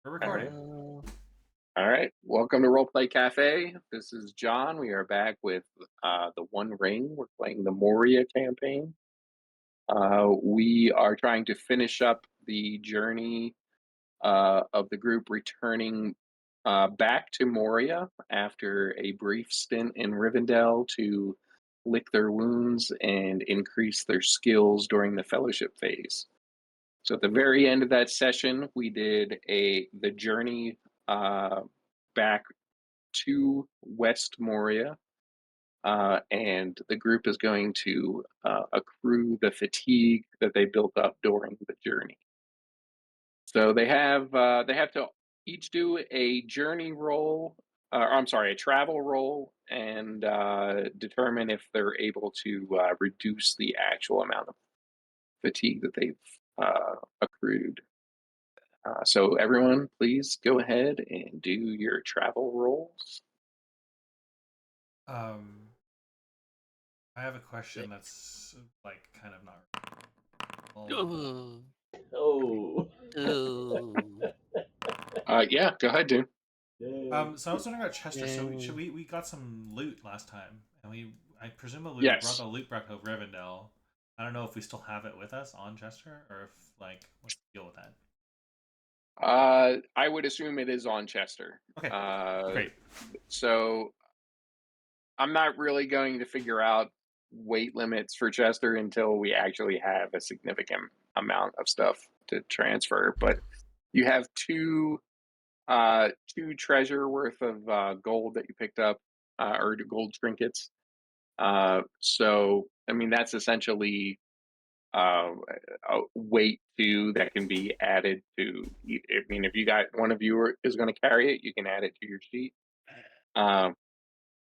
We're All recording. right. All right. Welcome to Roleplay Cafe. This is John. We are back with the One Ring. We're playing the Moria campaign. We are trying to finish up the journey of the group returning back to Moria after a brief stint in Rivendell to lick their wounds and increase their skills during the fellowship phase. So at the very end of that session, we did the journey uh, back to West Moria, and the group is going to accrue the fatigue that they built up during the journey. So they have to each do a journey roll. I'm sorry, a travel roll, and determine if they're able to reduce the actual amount of fatigue that they've accrued. So everyone, please go ahead and do your travel rolls. Um, I have a question that's like kind of not real. Ooh, Oh. ooh, Yeah, go ahead, Doon. Yay. So I was wondering about Chester. So should yay. we got some loot last time, and I presumably we brought Yes. the loot back to Rivendell. I don't know if we still have it with us on Chester, or if what's the deal with that? I would assume it is on Chester. Okay, Uh, great. so I'm not really going to figure out weight limits for Chester until we actually have a significant amount of stuff to transfer. But you have two treasure worth of gold that you picked up, or gold trinkets. So I mean that's essentially a weight too that can be added to. I mean, if you got one of you is going to carry it, you can add it to your sheet. Um,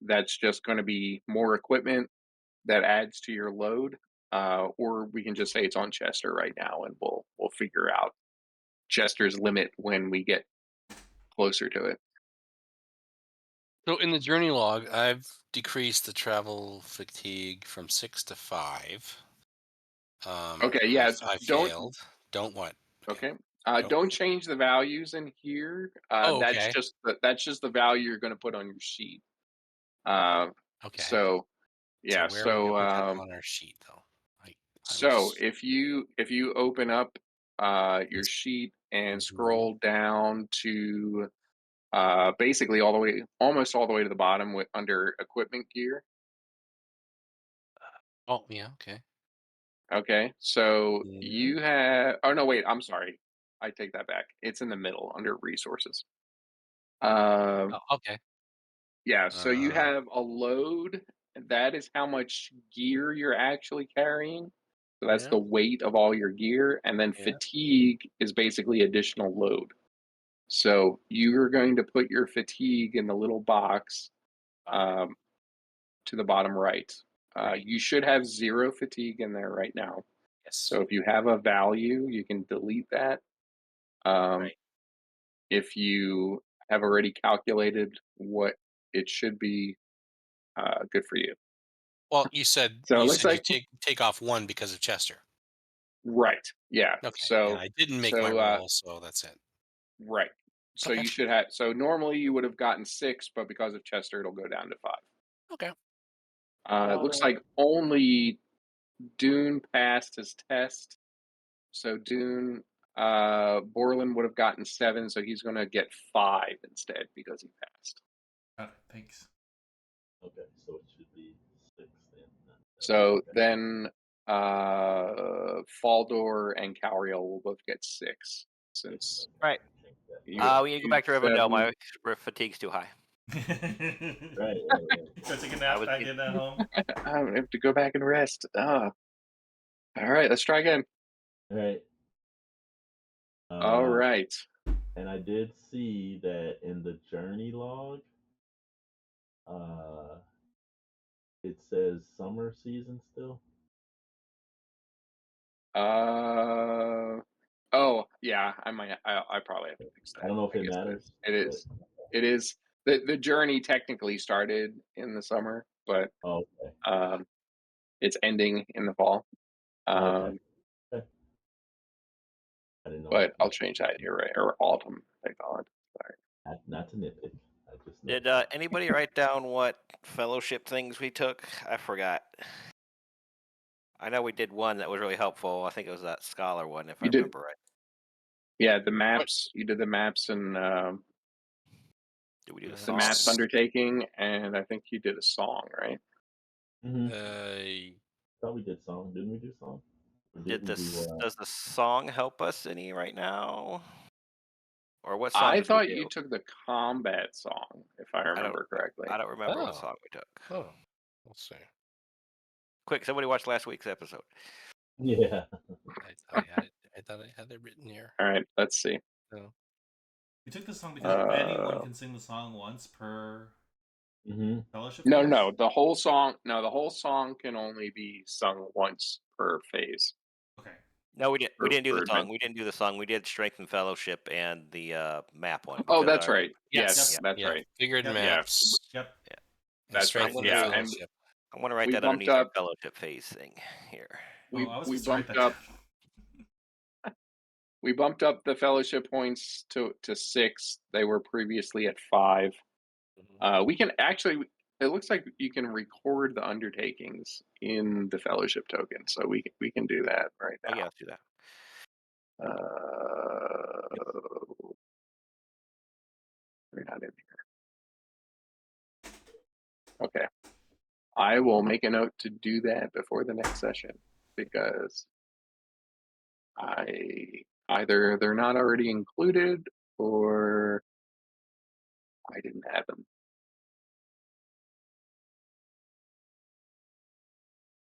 that's just going to be more equipment that adds to your load, or we can just say it's on Chester right now, and we'll figure out Chester's limit when we get closer to it. So in the journey log, I've decreased the travel fatigue from 6 to 5. Okay, I, yeah, I don't failed. Don't what? Okay. okay. Don't. Don't change the values in here. Oh, okay. That's just the value you're going to put on your sheet. Uh, Okay. so So yeah, where are we going so to put that on our sheet, though? I so was. if you open up your sheet and Mhm. scroll down to basically almost all the way to the bottom with under equipment gear. Oh, yeah. Okay. Okay, so Yeah. you have. Oh no, wait. I'm sorry. I take that back. It's in the middle under resources. Oh, okay. Yeah. So you Uh, have a load. That is how much gear you're actually carrying. So that's yeah. the weight of all your gear, and then Yeah. fatigue is basically additional load. So you're going to put your fatigue in the little box Okay. um, to the bottom right. Right. You should have zero fatigue in there right now. Yes. So if you have a value, you can delete that. Um, Right. if you have already calculated what it should be, good for you. Well, you said So it you looks said you like take off one because of Chester. right, yeah. Okay, and So I didn't make my so roll, so that's it. right. So Okay. you should have. So normally you would have gotten six, but because of Chester, it'll go down to five. Okay. It looks like only Dune passed his test. So Dune, Borland would have gotten seven, so he's going to get five instead because he passed. Got it. Thanks. Okay, so it should be 6 then. Not 7. So Okay. then Faldor and Cariel will both get six Yes, since okay. Right. Change that. you We need to go you back to Rivendell. seven. My fatigue's too high. Right. Go take a I nap was back in at home. I have to go back and rest. All right, let's try again. All right. All Uh, right. and I did see that in the journey log, uh, it says summer season still. Uh oh yeah, I probably have to fix I that. don't know if I it guess it matters, is. It but is. It is. The journey technically started in the summer, but oh, okay. um it's ending in the fall. Okay. Um Okay. I didn't know. but I'll change that. You're right. Or autumn, nitpick on. Sorry. Not to nitpick. I just know. Did anybody write down what fellowship things we took? I forgot. I know we did one that was really helpful. I think it was that scholar one, if I You did. remember right. Yeah, the maps. You did the maps and Did we do the the song? maps undertaking, and I think you did a song, right? Mm-hmm. Uh, Thought we did song. Didn't we do song? Or Did we this? do, Does the song help us any right now? Or what song I did we thought do? you took the combat song, if I remember correctly. I don't remember what Oh. song we took. oh, let's see. Quick, somebody watch last week's episode. Yeah. I thought I had it written here. All right, let's see. No. We took the song because anyone can sing the song once per Mm-hmm. fellowship. No. The whole song. No, the whole song can only be sung once per phase. Okay. No, we didn't. We didn't do the Birdman. song. We didn't do the song. We did Strength and Fellowship and the map one. Oh, because that's right. Yes, Yep. that's right. Figured Yep. maps. Yep. And That's strength right. and Yeah, and fellowship. I want to write we that bumped underneath our up- fellowship phase thing here. I was we supposed to write bumped that up. down. We bumped up the fellowship points to 6. They were previously at 5. We can actually. It looks like you can record the undertakings in the fellowship token, so we can do that right Oh now. yeah, let's do that. We're not in here. Okay. I will make a note to do that before the next session because either they're not already included or I didn't add them.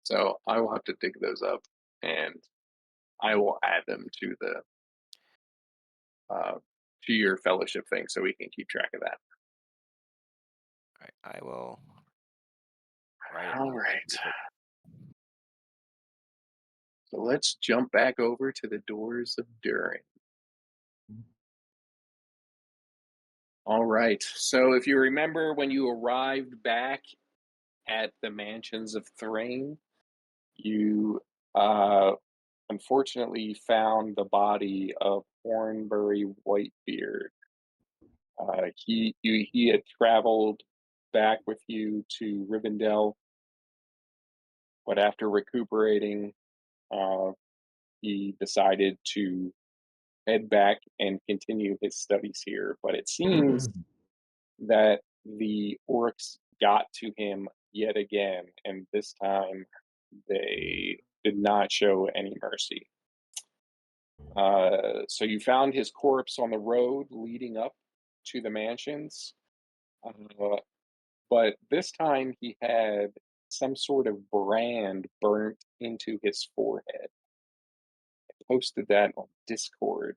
So I will have to dig those up and I will add them to the to your fellowship thing so we can keep track of that. All right, I will write it. All right. So let's jump back over to the Doors of Durin. All right. So if you remember when you arrived back at the mansions of Thrain, you unfortunately found the body of Hornbury Whitebeard. He had traveled back with you to Rivendell, but after recuperating, he decided to head back and continue his studies here. But it seems that the orcs got to him yet again, and this time they did not show any mercy. So you found his corpse on the road leading up to the mansions, but this time he had some sort of brand burnt into his forehead. I posted that on Discord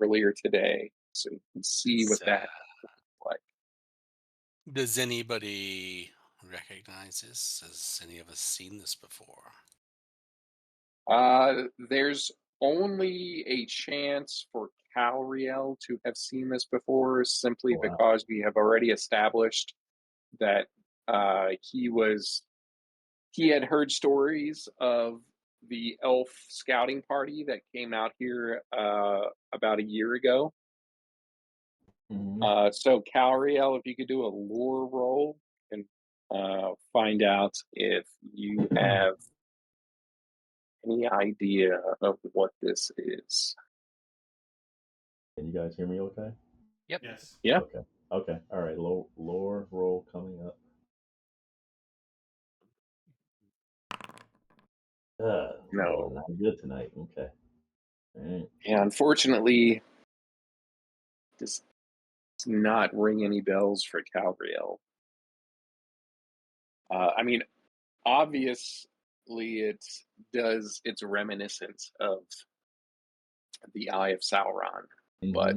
earlier today, so you can see what that looks like. Does anybody recognize this? Has any of us seen this before? There's only a chance for Calriel to have seen this before, simply because we have already established that he had heard stories of the elf scouting party that came out here about a year ago. So Calriel, if you could do a lore roll and find out if you have any idea of what this is. Can you guys hear me okay? Yep. Yes. Yeah. Okay. All right. Lore roll coming up. No. Not good tonight. Okay. All right. Yeah, unfortunately, this does not ring any bells for Calriel. I mean, obviously, it's reminiscent of the Eye of Sauron, but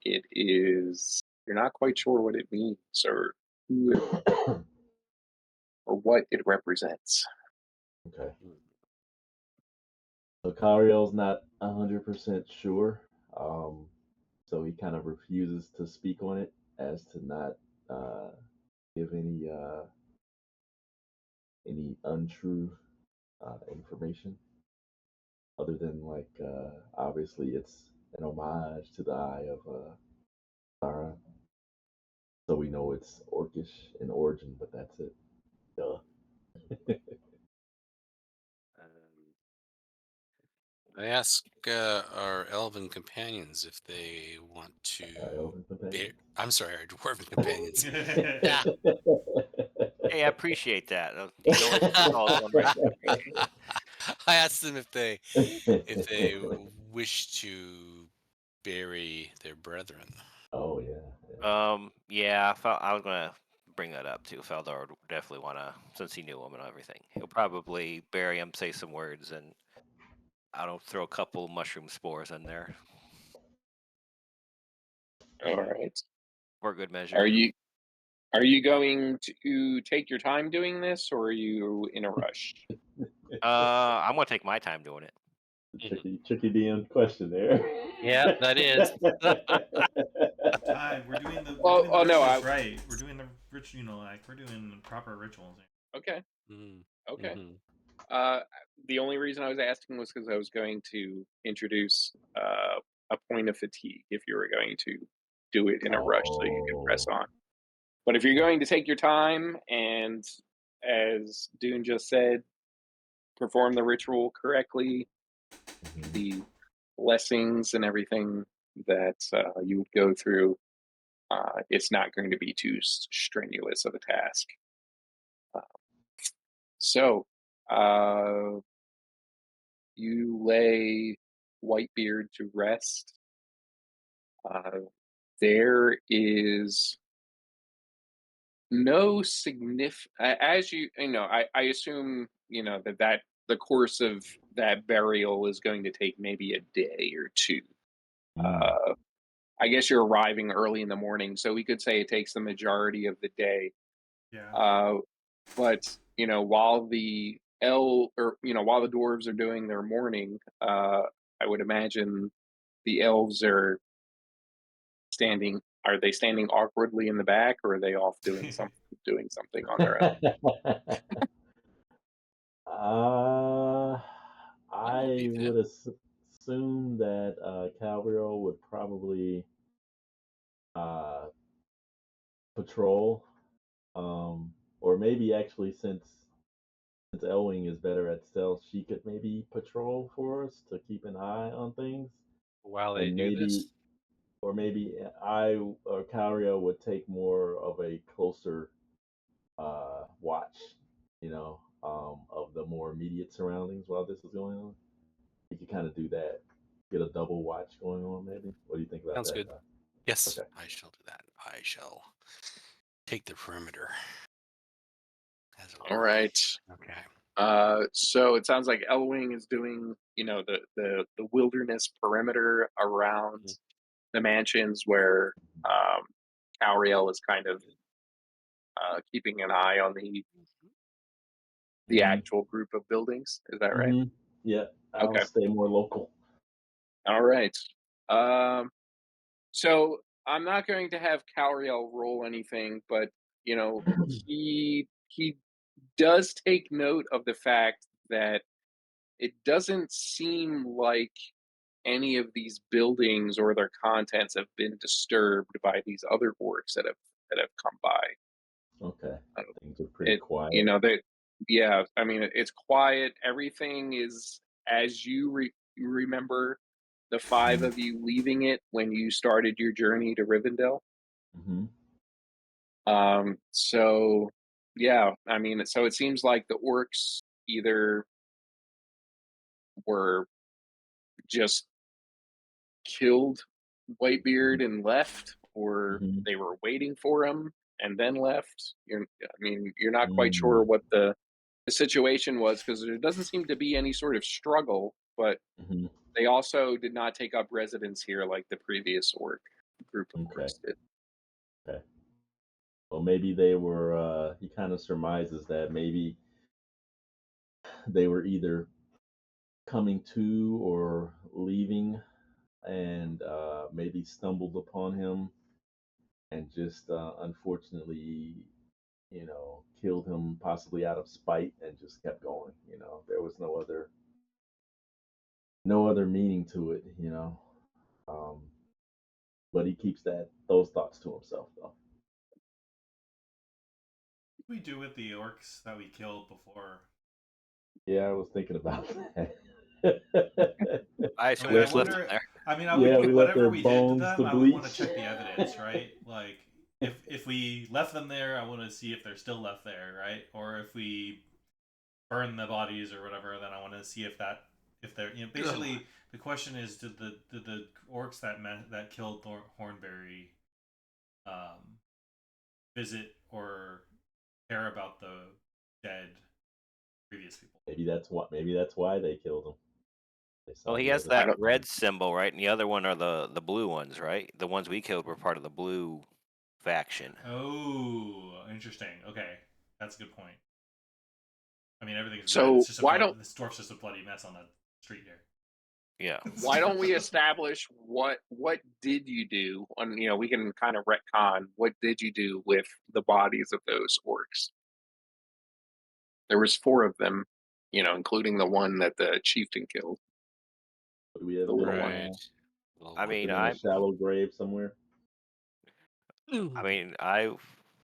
it is, you're not quite sure what it means or who it, or what it represents. Okay. So Kariel's not 100% sure, so he kind of refuses to speak on it as to not give any untrue information. other than like obviously it's an homage to the Eye of Sauron, so we know it's orcish in origin, but that's it. Duh. I ask our elven companions if they want to. Elven companion. I'm sorry, our dwarven companions. Yeah. Hey, I appreciate that. You know what? That's all one ring. I appreciate it. I asked them if they wish to bury their brethren. Oh yeah. Yeah, I was gonna bring that up too. Feldor would definitely wanna, since he knew him and everything. He'll probably bury him, say some words, and I don't throw a couple mushroom spores in there All right. for good measure. Are you going to take your time doing this, or are you in a rush? I'm gonna take my time doing it. Tricky DM question there. Yeah, that is. Time. We're doing the Oh no. rituals right. We're doing the ritual. Like we're doing proper rituals. Okay. Mm, Okay. mhm. Uh, the only reason I was asking was because I was going to introduce a point of fatigue if you were going to do it in a rush, so you could press Oh. on. But if you're going to take your time and, as Doon just said, perform the ritual correctly, Mhm. the blessings and everything that you would go through, it's not going to be too strenuous of a task. Uh, so, uh, you lay Whitebeard to rest. There is no significant, as you know, I assume that the course of that burial is going to take maybe a day or two. Mm. Uh, I guess you're arriving early in the morning, so we could say it takes the majority of the day. Yeah. But while the dwarves are doing their mourning, I would imagine the elves are standing. Are they standing awkwardly in the back, or are they off doing something on their own? uh, I'm gonna I be there. would assume that Calvero would probably uh, patrol, or maybe actually since Elwing is better at stealth, she could maybe patrol for us to keep an eye on things, While they and do this, maybe I or Calvero would take more of a closer watch, of the more immediate surroundings while this is going on. You could kind of do that, get a double watch going on, maybe. What do you think about sounds that, good. Todd? Yes, Okay. I shall do that. I shall take the perimeter, as it All were. right. Okay. So it sounds like Elwing is doing, the wilderness perimeter around Mhm. the mansions, where um, Auriel is kind of keeping an eye on the Mm-hmm. actual group of buildings. Is that right? Mm-hmm. Yeah, I'll Okay. stay more local. All right. Um, so I'm not going to have Cauriel roll anything, but he does take note of the fact that it doesn't seem like any of these buildings or their contents have been disturbed by these other orcs that have come by. Okay, Uh, things are pretty It quiet. they yeah, I mean it's quiet. Everything is as you remember the five of you leaving it when you started your journey to Rivendell. Mm-hmm. So yeah, I mean, so it seems like the orcs either were just killed Whitebeard and left, or Mm-hmm. they were waiting for him and then left. You're not quite Mm-hmm. sure what the situation was, because there doesn't seem to be any sort of struggle, but Mm-hmm. they also did not take up residence here like the previous orc group of Okay. orcs did. Okay. Well, maybe they were. He kind of surmises that maybe they were either coming to or leaving, and maybe stumbled upon him and just unfortunately, killed him possibly out of spite and just kept going. There was no other no other meaning to it, but he keeps those thoughts to himself, though. What do we do with the orcs that we killed before? Yeah, I was thinking about that. I I assume mean, we I just left them wonder. there. I mean, I Yeah, would we let whatever their we did to bones them, to I would want to bleach. check the evidence, right? Like, if we left them there, I want to see if they're still left there, right? Or if we burn the bodies or whatever, then I want to see if they're basically the question is did the orcs that killed Hornberry visit or care about the dead previous people? Maybe that's why they killed him. They Well, saw he the has other that side. red symbol, right? And the other one are the blue ones, right? The ones we killed were part of the blue faction. Oh, interesting. Okay, that's a good point. I mean, everything's red. It's So just why don't this dwarf's just a bloody mess on the street here. Yeah. why don't we establish what did you do? On we can kind of retcon what did you do with the bodies of those orcs? There was 4 of them, including the one that the chieftain killed, Would we have the little been one. Right. Well, I put mean, them in a shallow grave somewhere?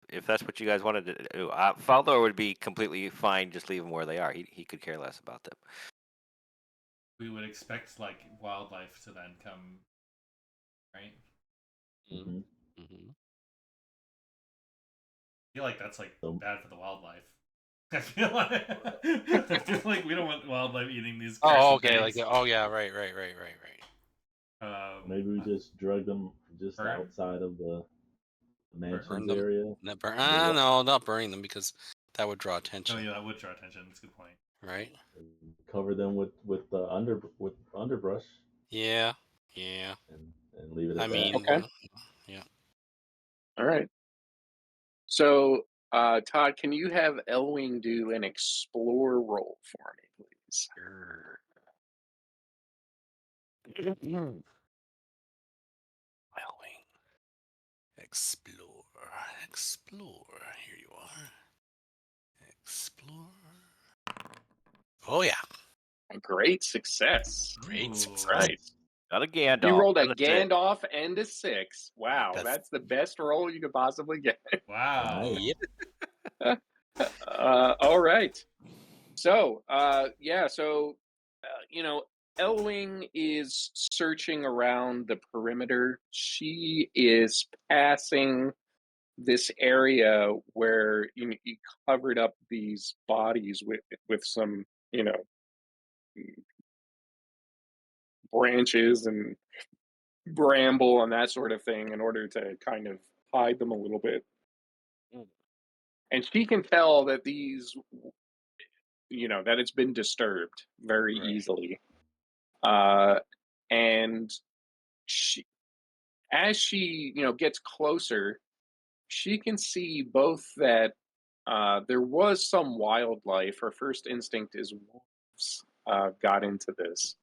if that's what you guys wanted to do, Faldor would be completely fine. Just leave them where they are. He could care less about them. We would expect like wildlife to then come, right? Mm-hmm. Mm-hmm. I feel like that's like So bad for the wildlife. I feel like we don't want wildlife eating these. Oh, cursed okay. pigs. Oh, yeah. Right. maybe we just drug them just Burn? outside of the Burn mansions them. area. Not burn. The No, not burning them because that would draw Oh attention, yeah, that would draw attention. That's a good point. right? cover them with underbrush Yeah. and leave it I at that. mean, Okay. yeah. All right. So, Todd, can you have Elwing do an explore roll for me, please? Sure. Wildwing. Explore. Here you are. Explore. Oh yeah. Great success. Great Ooh. success. Right. Not a Gandalf. You rolled a another six. Gandalf and a 6. Wow, that's the best roll you could possibly get. Wow. Nice. Yep. All right. So, Elwing is searching around the perimeter. She is passing this area where you covered up these bodies with some, branches and bramble and that sort of thing in order to kind of hide them a little bit. And she can tell that these, that it's been disturbed very Right. easily. And she, as she, gets closer, she can see both that there was some wildlife. Her first instinct is wolves got into this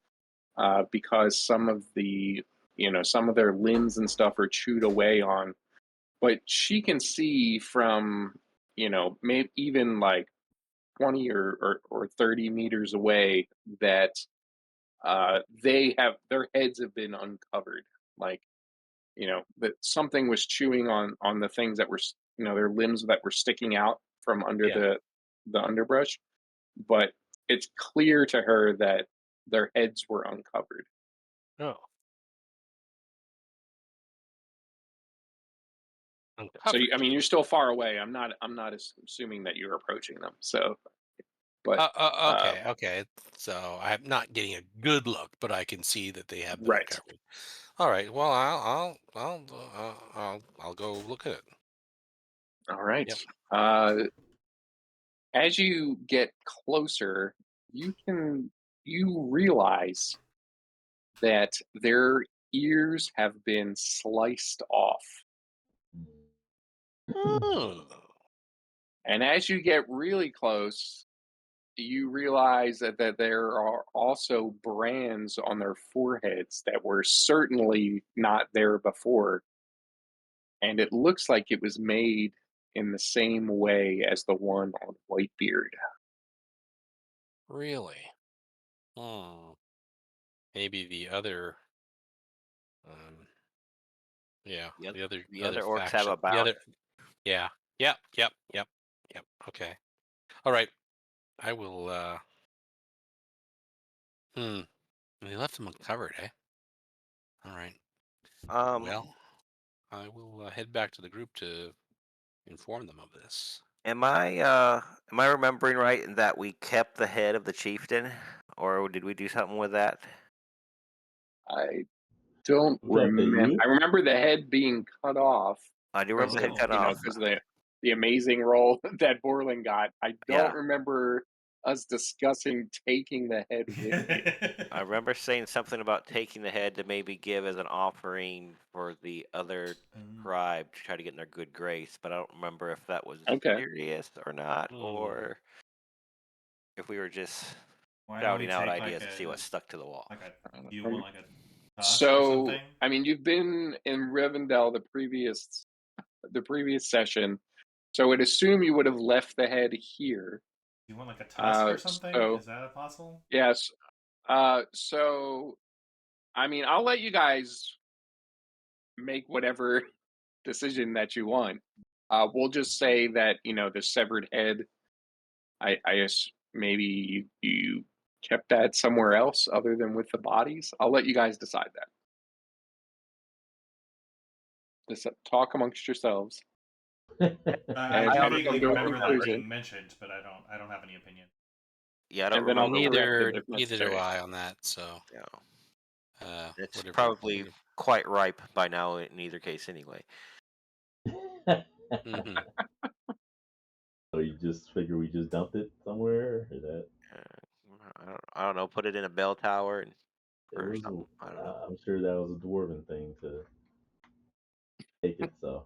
because some of their limbs and stuff are chewed away on. But she can see from, maybe even like 20 or 30 meters away that their heads have been uncovered. Like, that something was chewing on the things that were, their limbs that were sticking out from under Yeah. the underbrush. But it's clear to her that their heads were uncovered. Oh. So Uncovered. you're still far away. I'm not assuming that you're approaching them. So, but Okay. So I'm not getting a good look, but I can see that they have been right. uncovered. All right. Well, I'll go look at it. All right. Yep. As you get closer, you realize that their ears have been sliced off. Oh. And as you get really close, you realize that there are also brands on their foreheads that were certainly not there before. And it looks like it was made in the same way as the one on Whitebeard. Really? Hmm. maybe the other. Yeah, The other orcs have faction. a bounty. Yeah. Yep. Okay. All right. I will. They left them uncovered, eh? All right. Well, I will head back to the group to inform them of this. Am I remembering right in that we kept the head of the chieftain, or did we do something with that? I don't The fact that remember. you I remember the head being cut off I do because remember the head of cut off. because of the amazing role that Borland got. I don't Yeah. remember us discussing taking the head with you. I remember saying something about taking the head to maybe give as an offering for the other tribe to try to get in their good grace, but I don't remember if that was Okay. serious or not, Hmm. or if we were just Why don't we shouting out take ideas like to see what stuck to the wall. do you want like a tusk or So, something? I mean, you've been in Rivendell the previous session, so I'd assume you would have left the head here. Do you want like a tusk or something? So Is that possible? yes. So I mean, I'll let you guys make whatever decision that you want. We'll just say that the severed head. I guess maybe you kept that somewhere else other than with the bodies. I'll let you guys decide that. Just talk amongst yourselves I and try to come vaguely to a remember that conclusion, being mentioned, but I don't have any opinion. Yeah, I don't and then I'll remember. correct it Neither if do necessary. I on that. So, Yeah, it's whatever. probably quite ripe by now in either case, anyway. Mhm. So you just figure we just dumped it somewhere? Is that I don't know. Put it in a bell tower it or was? something. I don't know. I'm sure that was a dwarven thing to take it. So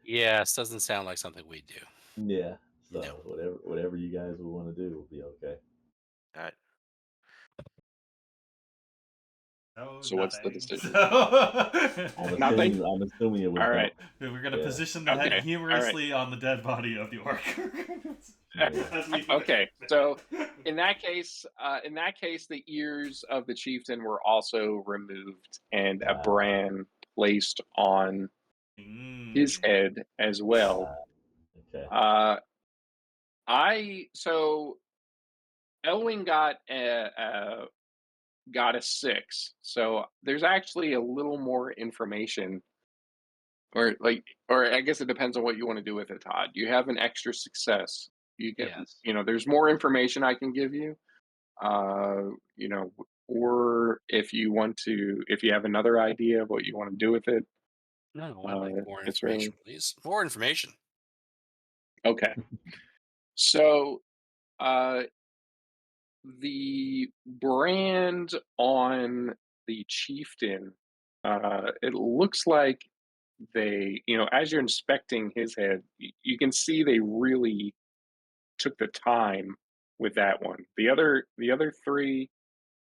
Yes, doesn't sound like something we do. yeah. No. So whatever you guys would want to do will be okay. All right. No, So what's the nothing. decision? I'm Nothing. assuming it was All right. dumped. We're gonna Yeah. position the head Okay. All right. humorously on the dead body of the orc. Yeah. As we Okay. So in that case, the ears of the chieftain were also removed and a brand placed on his head as well. Okay. So Elwing got a 6. So there's actually a little more information, or I guess it depends on what you want to do with it, Todd. You have an extra success. You get, Yes. there's more information I can give you. You know, or if you have another idea of what you want to do with it, No, I'd like more it's information, really please. More information. okay. So, the brand on the chieftain, it looks like as you're inspecting his head, you can see they really took the time with that one. The other three,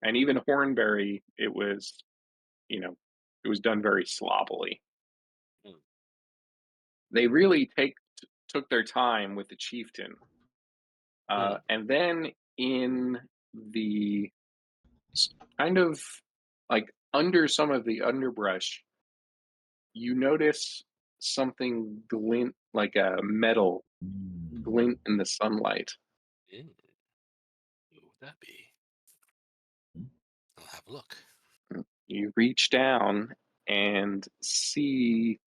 and even Hornberry, it was done very sloppily. Hmm. They really took their time with the chieftain, Hmm. and then in the kind of like under some of the underbrush, you notice something glint, like a metal glint in the sunlight. Ew. What would that be? I'll have a look. You reach down and see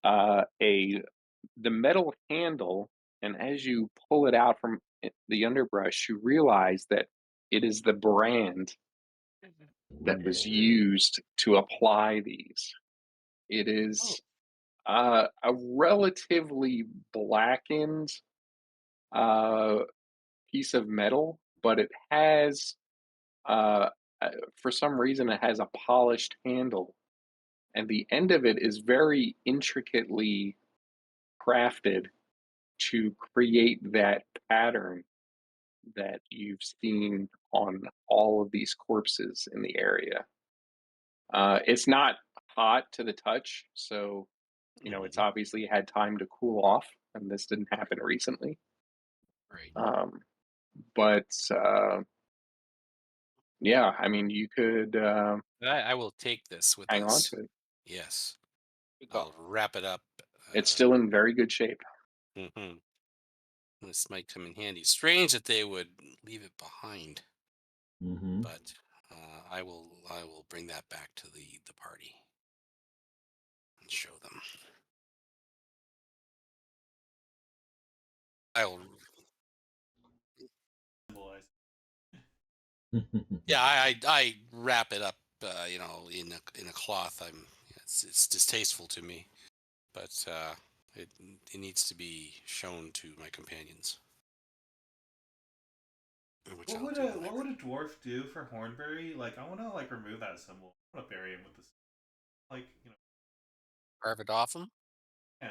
the metal handle, and as you pull it out from the underbrush, you realize that it is the brand that was used to apply these. It Oh. is a relatively blackened uh, piece of metal, but it has, uh, for some reason, it has a polished handle, and the end of it is very intricately crafted to create that pattern that you've seen on all of these corpses in the area. It's not hot to the touch, so it's Mhm. obviously had time to cool off, and this didn't happen recently. Right. But Yeah, I mean, you could I will take this with hang on us. to it. Yes. Good call. I'll wrap it up. It's still in very good shape. Mm-hmm. This might come in handy. Strange that they would leave it behind, Mm-hmm. but I will bring that back to the party and show them. I'll Boys. Yeah, I wrap it up, in a cloth. It's distasteful to me, but it needs to be shown to my companions. Which I'll do. What would a dwarf do for Hornberry? Like, I want to like remove that symbol. I want to bury him with this. Like, Carve it off them. yeah.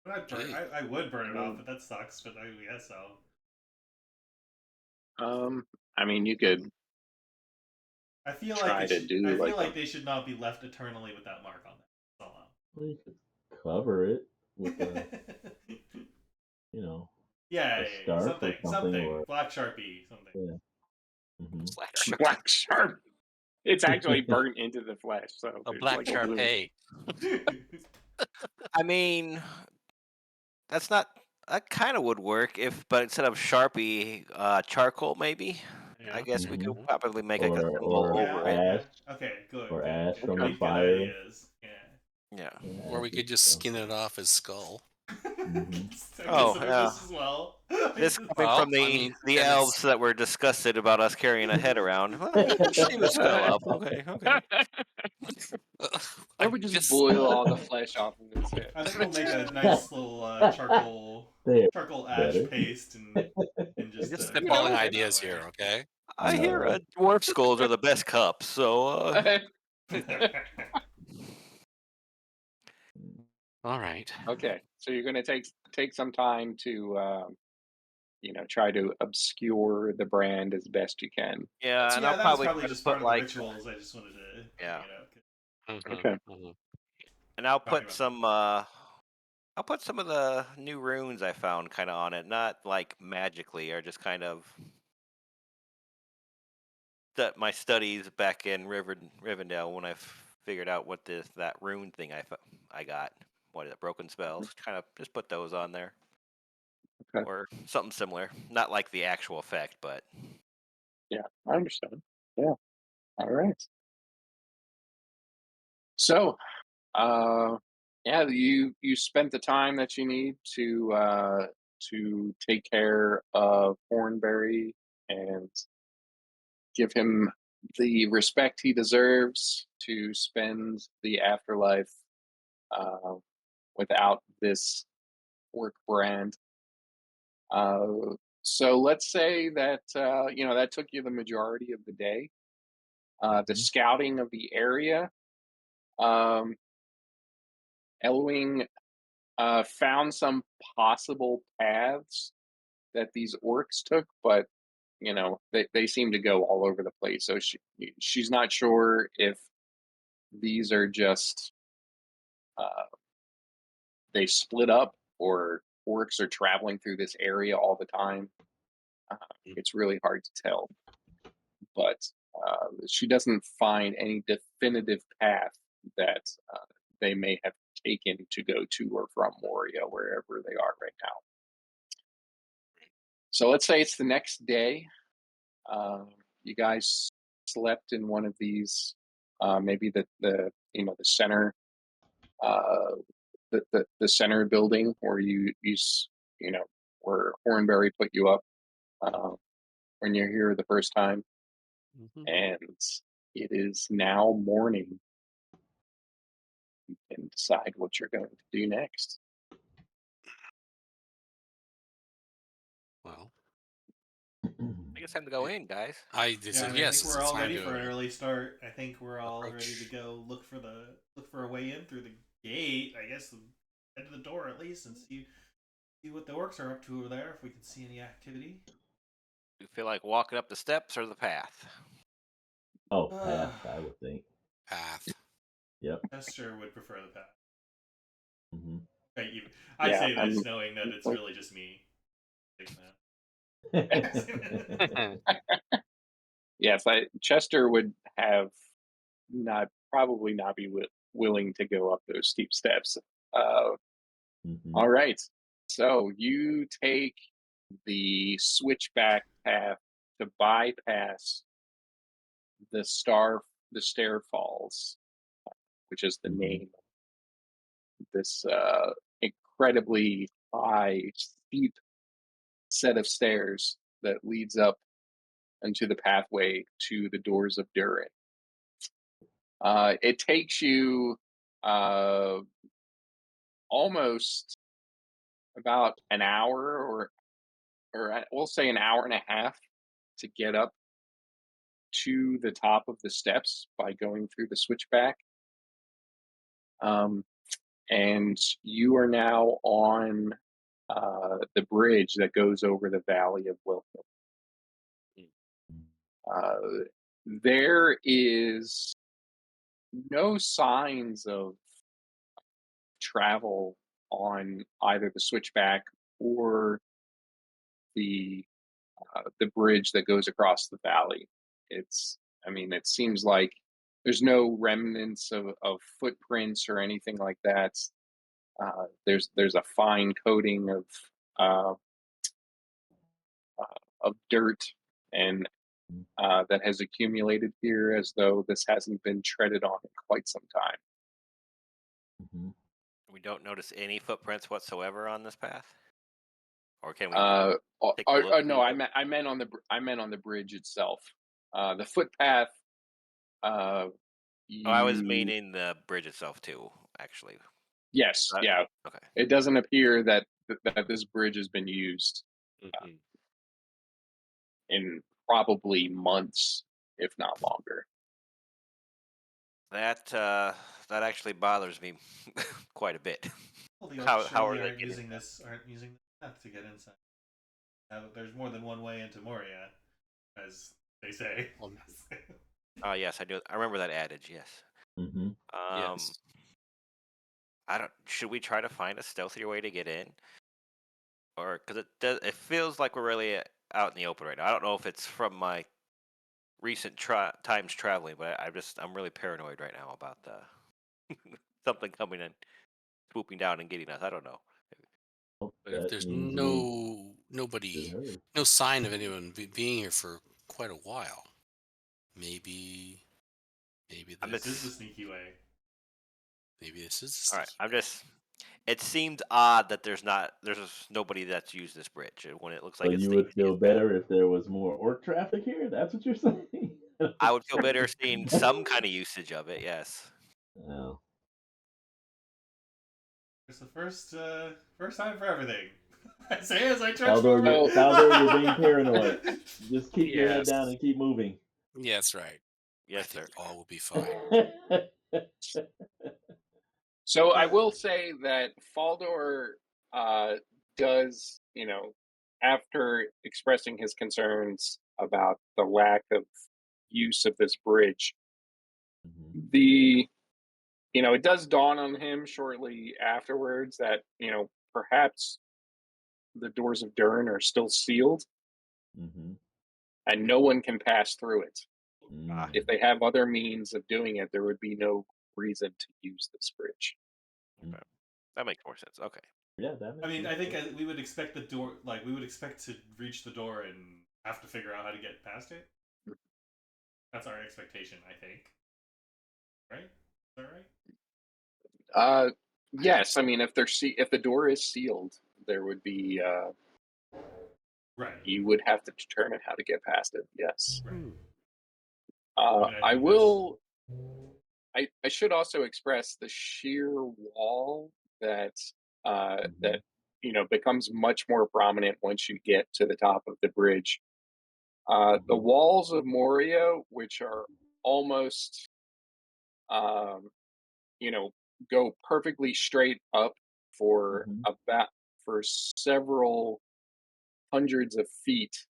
But I would burn it off, but that sucks. But I guess so. I mean, you could I feel try like to do like a, they should not be left eternally with that mark on them. That's all. Well, you could cover it with a, a scarf or something, or Black Sharpie, something. yeah. Mm-hmm. Black sharp. black sharp. It's actually burnt into the flesh, so A there's black like a sharp blue. hay. I mean, that's not. That kind of would work but instead of Sharpie, charcoal maybe. Yeah. I guess we could Mhm. probably make like a symbol Or over it. ash, Okay, good. or good, ash good. from Good, the good fire. ideas. Yeah. Yeah. Yeah, Or we ash could is just stuff. skin it off his skull. Mhm. Oh, yeah. this as well. This coming Well, from the then elves that were disgusted about us carrying a head around. Well, we can shave his skull up. Okay. Or we just boil all the flesh off of his head. I think we'll make a nice little charcoal ash Better. paste and just just keep spitballing it ideas that way. here, okay? I hear dwarf skulls are the best cups, so All right. Okay, so you're going to take some time to try to obscure the brand as best you can. yeah, and Yeah, I'll that was probably probably try to just part put of the like rituals. I just wanted to yeah, bring it up. Okay. and I'll Talking put about some of the new runes I found kind of on it, not like magically, or just kind of my studies back in Rivendell when I figured out what that rune thing I got. What is it? Broken spells. Kind of just put those on there. Okay. Or something similar. Not like the actual effect, but Yeah, I understand. Yeah. All right. So, yeah, you spent the time that you need to take care of Hornberry and give him the respect he deserves to spend the afterlife uh, without this work brand. So let's say that that took you the majority of the day. The scouting of the area. Um, Elwing found some possible paths that these orcs took, but they seem to go all over the place. So she's not sure if these are just uh, they split up or orcs are traveling through this area all the time. It's really hard to tell, but she doesn't find any definitive path that they may have taken to go to or from Moria, wherever they are right now. So let's say it's the next day. You guys slept in one of these, maybe the center, the center building where where Hornberry put you up when you're here the first time, and it is now morning. You can decide what you're going to do next. Well, I guess time to go in, guys. I yes, think it's we're all time ready to for an early start. I think we're all approach. ready to go look for a way in through the gate. I guess head to the door at least and see what the orcs are up to over there. If we can see any activity. You feel like walking up the steps or the path? Oh, path, I would think. Path. Yep. Esther would prefer the path. Mm-hmm. I say this knowing that it's really just me. Yes, Chester would have probably not be willing to go up those steep steps. Uh, Hmm. all right, so you take the switchback path to bypass the stair falls, which is the Hmm. name of this incredibly high, steep set of stairs that leads up into the pathway to the doors of Durin. It takes you uh, almost about an hour, or we'll say an hour and a half, to get up to the top of the steps by going through the switchback. Um, and you are now on the bridge that goes over the Valley of Wilkham. Uh, there is no signs of travel on either the switchback or the bridge that goes across the valley. I mean, it seems like there's no remnants of footprints or anything like that. There's a fine coating uh, of dirt and that has accumulated here, as though this hasn't been treaded on in quite some time. Hmm. We don't notice any footprints whatsoever on this path, or can we take a look No, through I them? meant I meant on the bridge itself. The footpath. Uh, Oh, I was you meaning the bridge itself too. Actually, Yes, That- yeah. okay. It doesn't appear that this bridge has been used Mhm. in probably months, if not longer. That actually bothers me quite a bit. Well, the orcs How are surely they aren't getting using that? this path to get inside. There's more than one way into Moria, as they say. Well, Oh yes, I do. I remember that adage. Yes. Hmm. Um, yes. I don't. Should we try to find a stealthier way to get in, or because it does? It feels like we're really out in the open right now. I don't know if it's from my recent times traveling, but I'm really paranoid right now about something coming in, swooping down and getting us. I don't know. Well, But if that there's means you should nobody, hurry. no sign of anyone being here for quite a while, maybe I'm This is just the sneaky way. this is a all right. sneaky I'm way. just. It seems odd that there's just nobody that's used this bridge when it looks So like it's you the would feel easiest path. better if there was more orc traffic here? That's what you're saying? I would feel better seeing some kind of usage of it. Yes. Well, It's the first time for everything. I say as I trudge Faldor, forward. You're being paranoid. Just keep your head Yes. down and keep moving. Yeah, that's right. I Yes, think sir. all will be fine. So I will say that Faldor uh, does, after expressing his concerns about the lack of use of this bridge, Mhm. it does dawn on him shortly afterwards that, perhaps the doors of Durn are still sealed Mhm. and no one can pass through it. Ah, If they have other means of doing it, there would be no reason to use this bridge. Mm. okay. That makes more sense. Okay. Yeah, that I makes mean, sense. I think we would expect the door, like we would expect to reach the door and have to figure out how to get past it. That's our expectation, I think. Right? Is that right? Yes, I mean, if the door is sealed, there would be Right. you would have to determine how to get past it. Yes. Right. I mean, I I think that's will. I should also express the sheer wall that Mhm. becomes much more prominent once you get to the top of the bridge. The Mhm. walls of Moria, which are almost um, go perfectly straight up for Mhm. about for several hundreds of feet.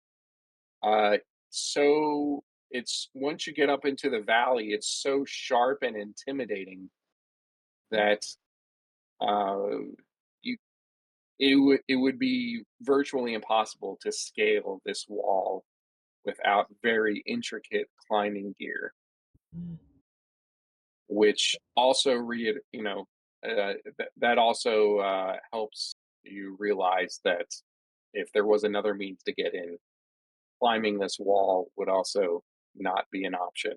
Uh, so it's once you get up into the valley, it's so sharp and intimidating that uh, you it would be virtually impossible to scale this wall without very intricate climbing gear, Mm. which also that also helps you realize that if there was another means to get in, climbing this wall would also not be an option,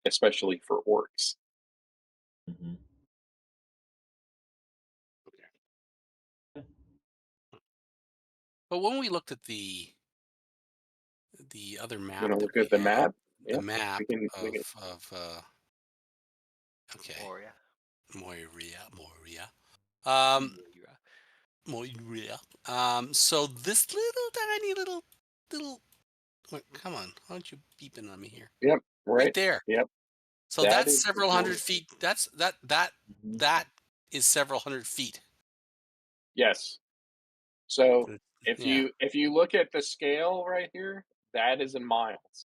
especially for orcs. Mhm. But when we looked at the other You map want to that look we at the had, map? the Yep, map we can. of okay, Moria. Moria. Moira. So this little tiny little. Wait, come on! Why don't you beeping on me here? Yep, Right right. there. Yep, So that that's is the several hundred door. feet. Mhm. That is several hundred feet. Yes. So Yeah. if you look at the scale right here, that is in miles.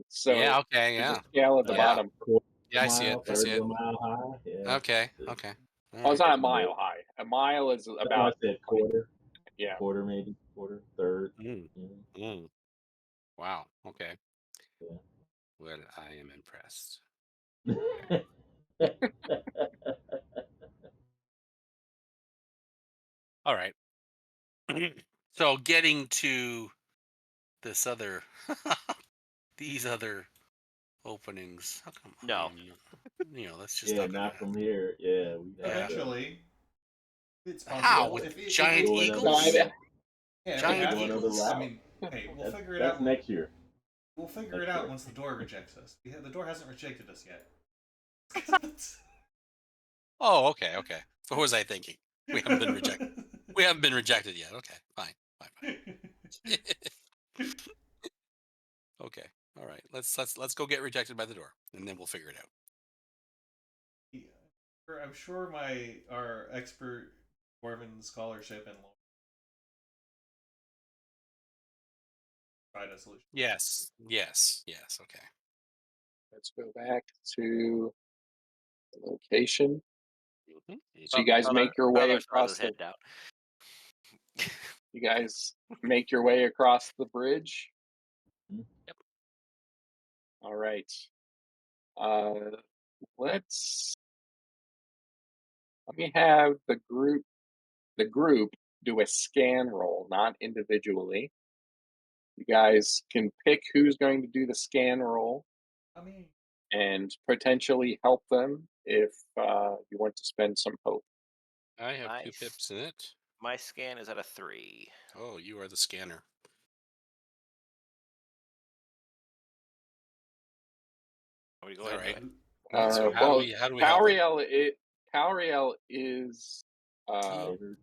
So Yeah. Okay. there's a Yeah. scale at the Yeah. bottom. Quarter of Yeah. a I see it. mile, I third see of it. a mile high. Yeah, Okay. that's it. Okay. All Oh, it's right. not a Yeah. mile high. A mile is That's why I about said like quarter, yeah. quarter maybe, quarter, third. Mm. Mm. Wow. Okay. Yeah. Well, I am impressed. All right. So getting to this other, these other openings. How come I No. am not? That's just Yeah, not gonna not from happen. here. Yeah, we have Yeah. to. Eventually, it's How possible. with If giant we Going up. No, eagles? I, yeah, if we If we're Giant have going to. other eagles? I route, mean, hey, we'll that's figure it that's out. next year. We'll figure it Next out year. once the door rejects us. The door hasn't rejected us yet. Oh, okay, okay. What was I thinking? We haven't been rejected. We haven't been rejected yet. Okay, fine, fine. Okay, all right. Let's go get rejected by the door, and then we'll figure it out. Yeah. I'm sure our expert dwarven scholarship and lore provide a solution. Yes, yes, yes. Okay. let's go back to the location. Mhm. So you guys make your way Feldor still has his across the head down. you guys make your way across the bridge. Yep. All right. Uh let's let me have the group do a scan roll, not individually. You guys can pick who's going to do the scan roll I mean, and potentially help them if you want to spend some hope. I have two Nice. pips in it. My scan is at a 3. Oh, you are the scanner. I'm gonna go All ahead right. and do it. So Well, how do we help him? Tauriel is T. Favored,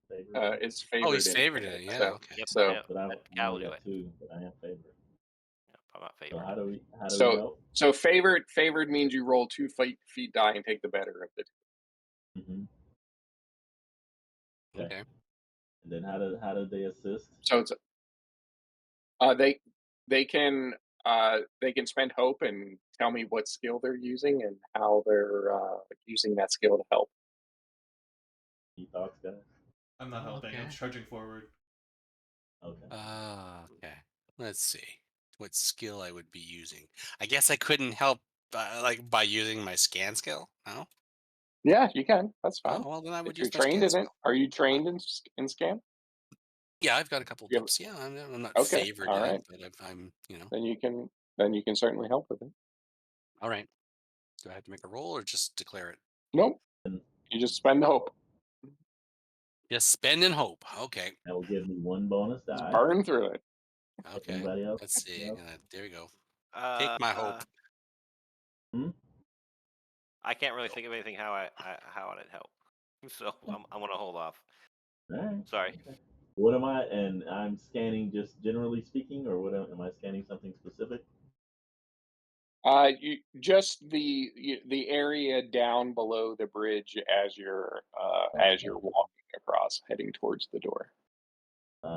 favored. is Oh, favored he's in favored in it. it. Yeah. So Okay. Yep, so yep. But I Let Cal only do got it. two, but I am favored. Yep, I'm not So favored. how do we so help? so favored means you roll 2 feet die and take the better of it. Mm-hmm. Okay. And then how do they assist? So it's uh they they can they can spend hope and tell me what skill they're using and how they're using that skill to help. Any thoughts, guys? I'm not helping. I'm Okay. just trudging forward. Okay. Okay. Let's see what skill I would be using. I guess I couldn't help like by using my scan skill. No. Yeah, you can. That's fine. Oh well, then I If would you're use my trained scan in it, skill. are you Uh, trained in scan? yeah, I've got a couple You have, pips. Yeah, I'm not okay, favored all in it, right. but I'm Then you can certainly help with it. all right. Do I have to make a roll or just declare it? Nope, And you just spend hope. Just spend and hope. Okay. that will give me one bonus Just die. burn through it. Okay. Anybody else? Let's see. Else? There we go. Take Uh, my hope. Hmm? I can't really think of anything how how I'd help. So I'm gonna hold off. All right. Sorry. Okay. What am I? And I'm scanning just generally speaking, or am I scanning something specific? You just the area down below the bridge as you're walking across, heading towards the door. The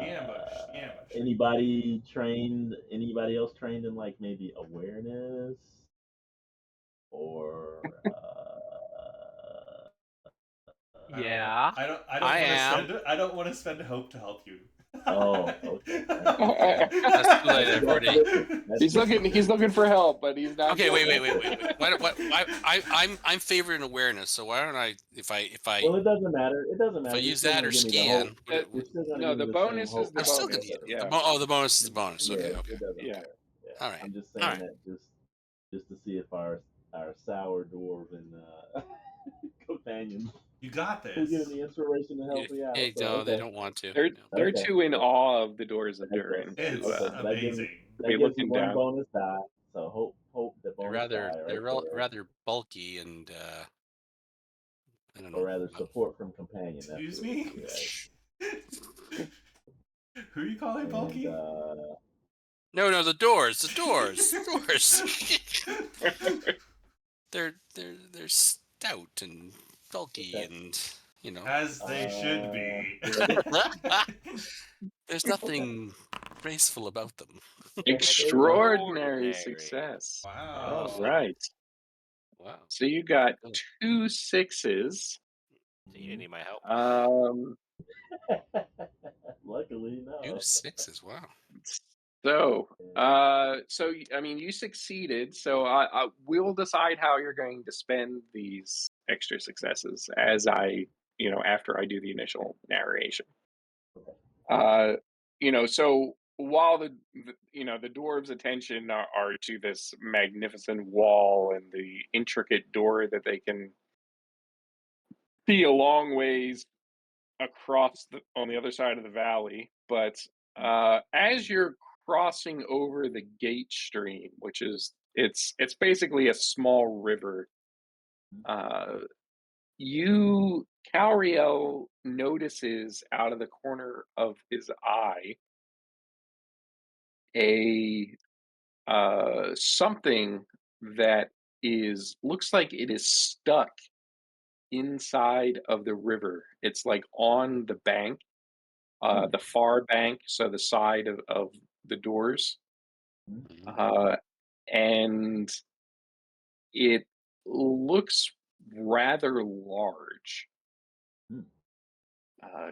ambush. The ambush. Anybody trained? Anybody else trained in like maybe awareness or Yeah, I don't I want to am. spend. I don't want to spend hope to help you. Oh, okay. That's too late. I've already. He's looking for help, but he's not. Okay, wait. getting it. What? I'm favoring awareness. So why don't I? If I Well, it doesn't matter. It doesn't if I matter. You're use still that gonna or give me the whole. scan, You're still gonna No, give me the the same bonus hope. is the I'm still bonus. gonna. Yeah. The bonus is the bonus. Yeah, Okay, okay. it doesn't Yeah. matter. Yeah. All right. I'm just All saying right. that just to see if our sour dwarven companions You got will this. get any inspiration to help me out. Hey, So no, they okay, don't want to. They're No. they're okay, too in cool. awe of the doors of I guess Durin so. It's to Okay, amazing. that be gives you looking one down. bonus die. So hope the They're bonus die they're right there, rather bulky and I don't know. or rather support from companion. That's Excuse what it me? would be, right? Who are you calling And bulky? No, the doors. They're stout and bulky okay. and you know. As they should be. There's nothing graceful about them. Extraordinary success. All Wow. right. Wow. So you got Oh. 2 6s. Do you need my help? Luckily, Two no. 6s. Wow. So I mean, you succeeded. So I will decide how you're going to spend these extra successes as after I do the initial narration. So while the dwarves' attention are to this magnificent wall and the intricate door that they can see a long ways across on the other side of the valley, but as you're crossing over the gate stream, which is it's basically a small river, Cariel notices out of the corner of his eye a something that looks like it is stuck inside of the river. It's like on the bank, the far bank, so the side of the doors, and it looks rather large.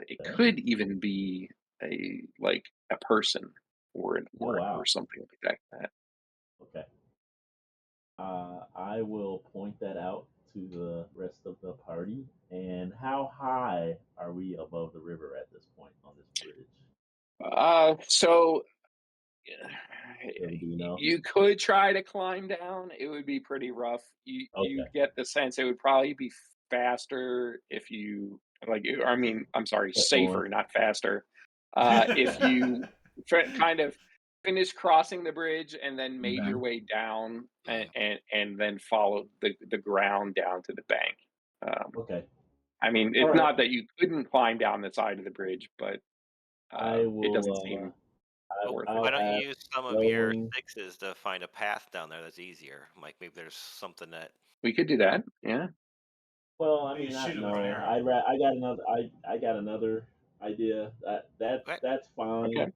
It Okay. could even be a person or wow. something like that. Okay. I will point that out to the rest of the party. And how high are we above the river at this point on this bridge? So Do you know? you could try to climb down. It would be pretty rough. You Okay. get the sense it would probably be faster if you I'm sorry, Kept safer, going. not faster. If you kind of finish crossing the bridge and then made your way down and then followed the ground down to the bank. Okay. I mean, All it's right. not that you couldn't climb down the side of the bridge, but I it doesn't will. seem worth Why it. don't you I'll ask use some of your Elwing. 6s to find a path down there that's easier? Like maybe there's something that. We could do that. Yeah. Well, I Maybe mean, shoot it with an no. arrow. I got another. I got another idea. Okay. That's fine. Okay.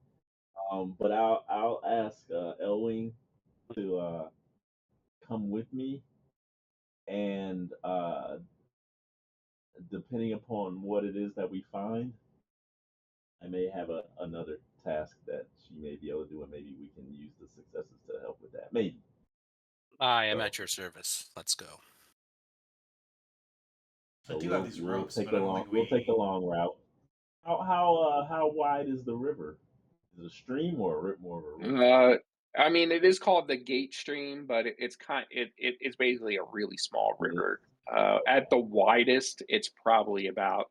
But I'll ask Elwing to come with me, and depending upon what it is that we find, I may have another task that she may be able to do, and maybe we can use the successes to help with that. Maybe. I am at your service. Let's go. I So do have these ropes, take but I don't think we'll take the long route. How wide is the river? Is it a stream or more of a river? I mean, it is called the Gate Stream, but it's basically a really small It is. river. At the widest, it's probably about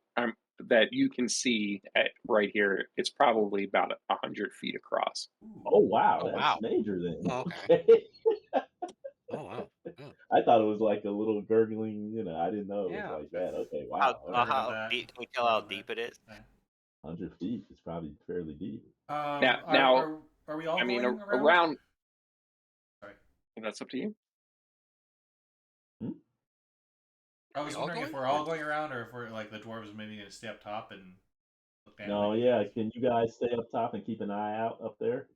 that you can see right here. It's probably about 100 feet across. Oh wow, Oh that's wow. major then. Oh, okay. Okay. Oh wow. Yeah. I thought it was like a little gurgling. I didn't know it was Yeah. like that. Okay, How, wow. I've heard of how that. deep? Can you tell how deep it is? 100 feet is probably fairly deep. Now, Are we all I mean, going around? around. Sorry. That's up to you. I was wondering if we're all going around, or if we're like the dwarves maybe going to stay up top and look down. No, yeah. Can you guys stay up top and keep an eye out up there?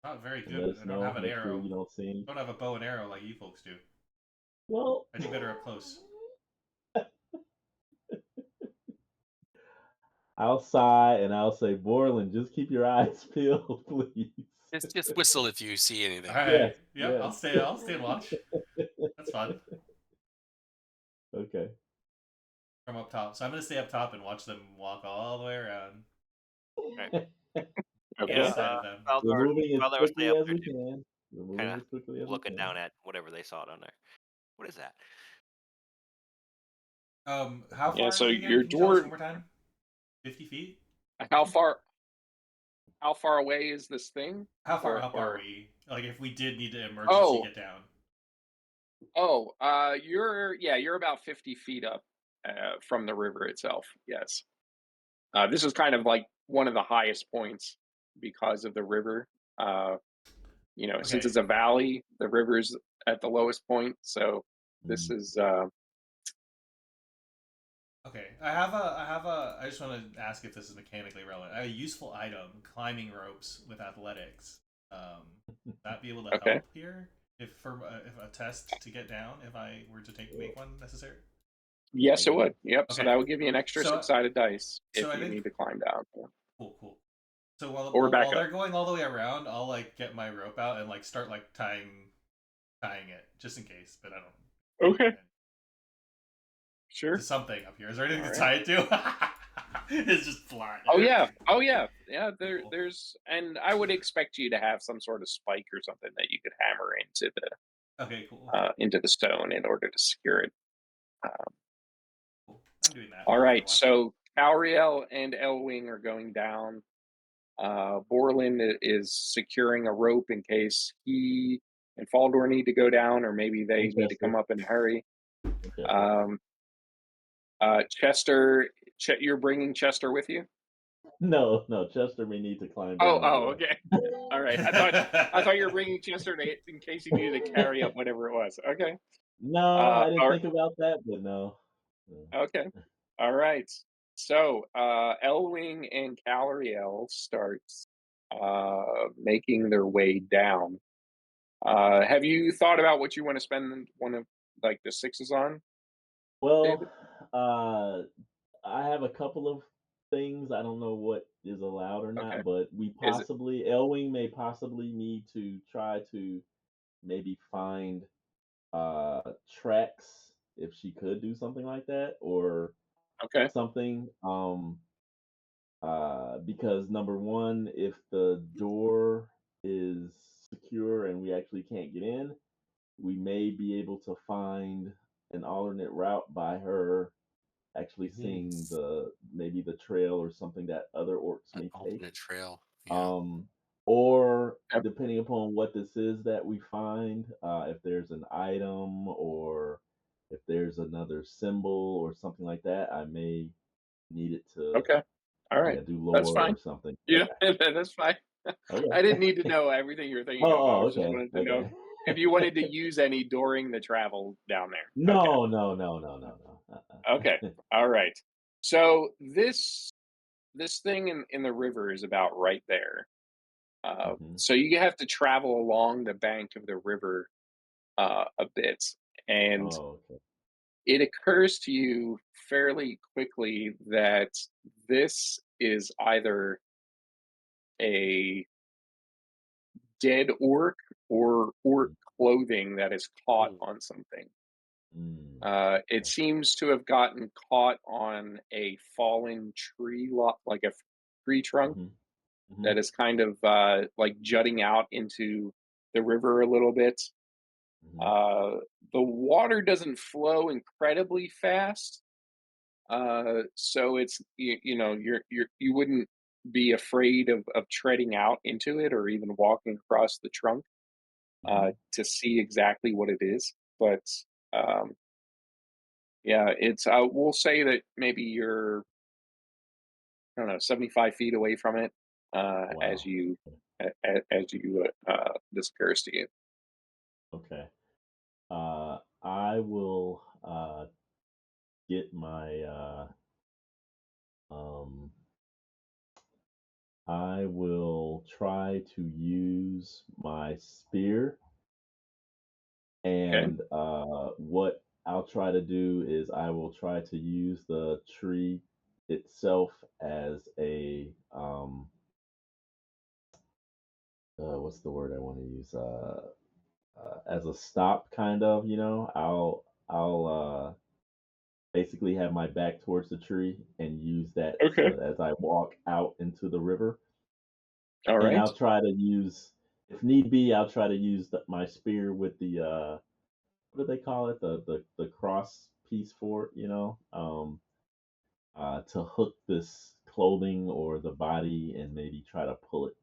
Not very And let good. us I don't know. have an Make arrow. sure you don't see any. I don't have a bow and arrow like you folks do. Well, I do better up close. I'll sigh and I'll say, Borland, just keep your eyes peeled, please. Just whistle if you see anything. All right. Yes, Yep. yes. I'll stay and watch. That's fun. Okay. From up top. So I'm gonna stay up top and watch them walk all the way around. Okay. Yeah, Inside of them. We're Feldor, moving as Feldor will stay quickly up as there we too, can. We're kind moving of as quickly as we looking can. down at whatever they saw down there. What is that? How Yeah. far is So it again? your Can you tell us one dwarf, more time? 50 feet? how far? How far away is this thing? How far up are Or we? Like, if we did need to emergency oh, get down. you're about 50 feet up from the river itself. Yes. This is kind of like one of the highest points because of the river. Uh, since Okay. it's a valley, the river's at the lowest point. So this Mm. is Okay. I just want to ask if this is mechanically relevant. I have a useful item, climbing ropes with athletics. That be able to okay. help here? If a test to get down, if I were to make one necessary? Yes, I it guess. would. Yep. So Okay. that would give you an extra So, six-sided dice so if I you think need to climb down. Yeah. cool. So while Or while, back while up. they're going all the way around, I'll like get my rope out and like start like tying it just in case. But I Okay. don't to Sure. something up here. Is there anything All to right. tie it to? It's just flat. Oh yeah. Oh yeah. Yeah. Cool. There's, and I would expect you to have some sort of spike or something that you could hammer Okay, cool. into the stone in order to secure it. Cool. I'm doing that All while they're right. watching. So Tauriel and Elwing are going down. Borland is securing a rope in case he and Faldor need to go down, or maybe they need to Winchester. come up in a hurry. Winchester. Um, Chester, you're bringing Chester with you? No, Chester may need to climb Oh, down anyway. okay. All right. I thought you were bringing Chester in case he needed to carry up whatever it was. Okay. No, I didn't All think about that, but no. okay. All right. So, Elwing and Calriel start making their way down. Have you thought about what you want to spend one of like the sixes on, Well, David? I have a couple of things. I don't know what is allowed or Okay. not, but Is it Elwing may possibly need to try to maybe find tracks if she could do something like that or okay? something. Because number one, if the door is secure and we actually can't get in, we may be able to find an alternate route by her actually seeing maybe the trail or something that other orcs An may take. alternate trail. Yeah. Um, or Yep. depending upon what this is that we find, if there's an item or if there's another symbol or something like that, I may need it to Okay. All right. do That's lore fine. or something. Yeah, Okay. that's fine. I didn't need to Okay. know everything you're thinking of. I Oh, was just okay. wanted to know Okay. if you wanted to use any during the travel down there. Okay. No. Okay. All right. So this thing in the river is about right there. Hmm. So you have to travel along the bank of the river a bit, and Oh, okay. it occurs to you fairly quickly that this is either a dead orc or orc clothing that is caught Mm. on something. Mm. It seems to have gotten caught on a fallen tree, like a tree trunk Hmm. Hmm. that is kind of like jutting out into the river a little bit. Hmm. Uh, the water doesn't flow incredibly fast, so it's you wouldn't be afraid of treading out into it or even walking across the trunk Hmm. to see exactly what it is. But um, yeah, it's we'll say that maybe you're, I don't know, 75 feet away from it as Wow. you this occurs to you. Okay. I will get my um I will try to use my spear, Okay. and what I'll try to do is I will try to use the tree itself as a what's the word I want to use? As a stop, kind of. I'll basically have my back towards the tree and use that Okay. as I walk out into the river. All And right. I'll try to use, if need be, I'll try to use my spear with the what do they call it? The cross piece for it, to hook this clothing or the body and maybe try to pull it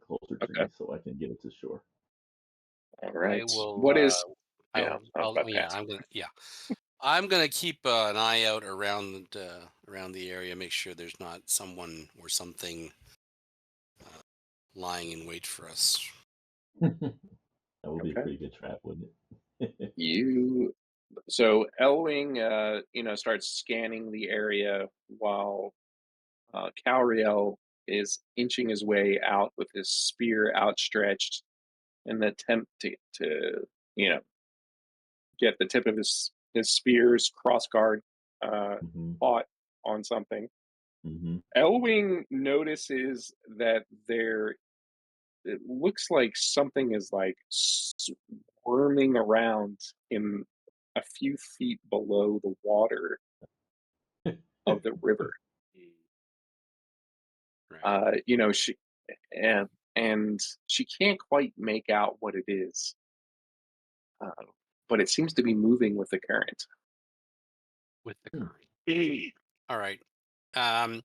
closer to Okay. me so I can get it to shore. All I right. will. What is? Yeah. I'll. I was about to Yeah. ask. I'm gonna keep an eye out around the area. Make sure there's not someone or something lying in wait for us. That would be a Okay. pretty good trap, wouldn't it? So Elwing, starts scanning the area while Calriel is inching his way out with his spear outstretched in the attempt to you know, get the tip of his spear's crossguard hmm caught on something. hmm Elwing notices that it looks like something is like squirming around in a few feet below the water of the river. Right. She and she can't quite make out what it is, uh, but it seems to be moving with the current. With the current. All right. Um,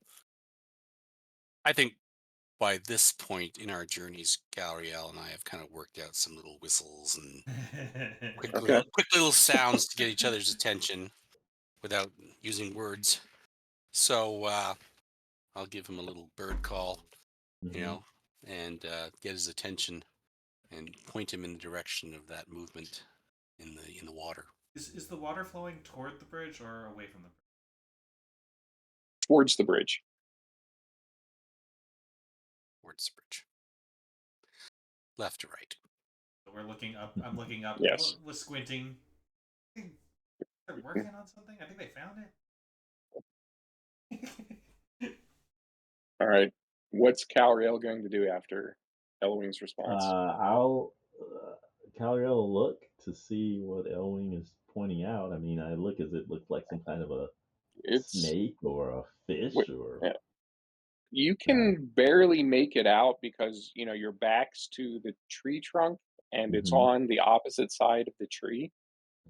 I think by this point in our journeys, Galriel and I have kind of worked out some little whistles and Okay. quick little sounds to get each other's attention without using words. So I'll give him a little bird call, hmm and get his attention and point him in the direction of that movement in the water. Is the water flowing toward the bridge or away from the bridge? Towards the bridge. Towards the bridge. Left to right. So we're looking up. I'm looking up. Yes. Was squinting. They're working on something. I think they found it. All right. What's Calriel going to do after Elwing's response? I'll Calriel will look to see what Elwing is pointing out. I mean, I look as it looks like some kind of a It's snake or a fish or yeah. You uh, can barely make it out because your back's to the tree trunk and it's hmm on the opposite side of the tree.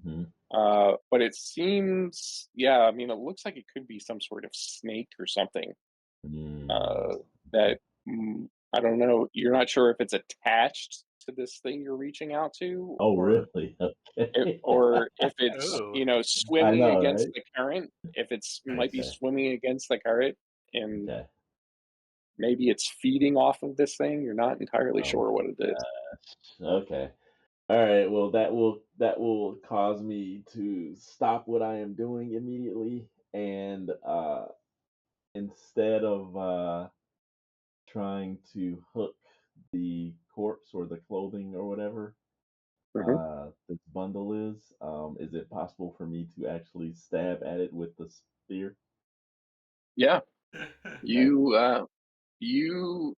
hmm But it seems, yeah, I mean, it looks like it could be some sort of snake or something. Uh, okay. that I don't know. You're not sure if it's attached to this thing you're reaching out to, Oh, or really? Okay. if it's Oh. I swimming know, against right? the current. If it's might be Okay. swimming against the current, and Okay. maybe it's feeding off of this thing. You're not entirely Oh sure what it my is. gosh. Okay. All right. Well, that will cause me to stop what I am doing immediately, and instead of trying to hook the corpse or the clothing or whatever Hmm. this bundle is it possible for me to actually stab at it with the spear? Yeah, Okay. you.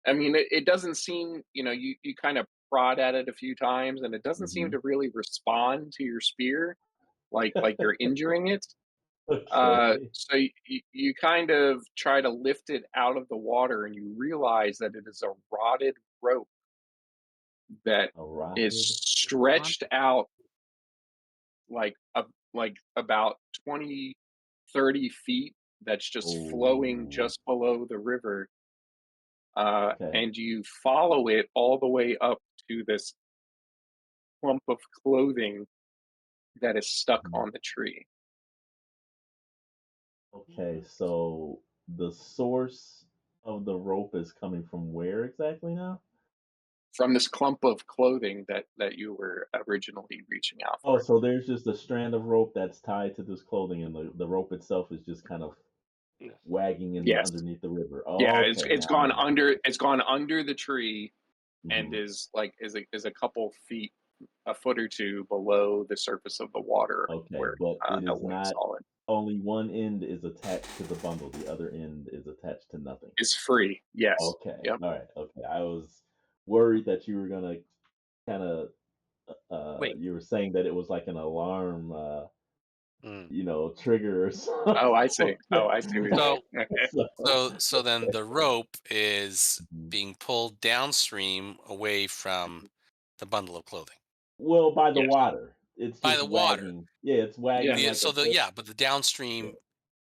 I mean, it doesn't seem. You kind of prod at it a few times, and it doesn't seem hmm to really respond to your spear, like you're injuring it. Okay. So you kind of try to lift it out of the water, and you realize that it is a rotted rope that A is rotted. stretched out like like about 20, 30 feet. That's just flowing Oh. just below the river, Okay. and you follow it all the way up to this clump of clothing that is stuck Mhm. on the tree. Okay. So the source of the rope is coming from where exactly now? From this clump of clothing that you were originally reaching out Oh, for. so there's just a strand of rope that's tied to this clothing, and the rope itself is just kind of Yeah. wagging in the Yes. underneath the river. Yeah, Okay, it's now I gone under understand. it's gone under the tree and hmm is a couple feet, a foot or two below the surface of the water Okay, where but it is Elwing not saw it. Only one end is attached to the bundle, the other end is attached to nothing. It's free. Yes. Okay. Yep. All right. Okay. I was worried that you were gonna kind of Wait. you were saying that it was like an alarm Mm. trigger or something. Oh, I see. Oh, I see. So So, so then the rope is Mhm. being pulled downstream away from the bundle of clothing Well, by the Yes. water. It's by just the water. wagging. Yeah, it's wagging Yeah. like a hook. But the downstream Yeah.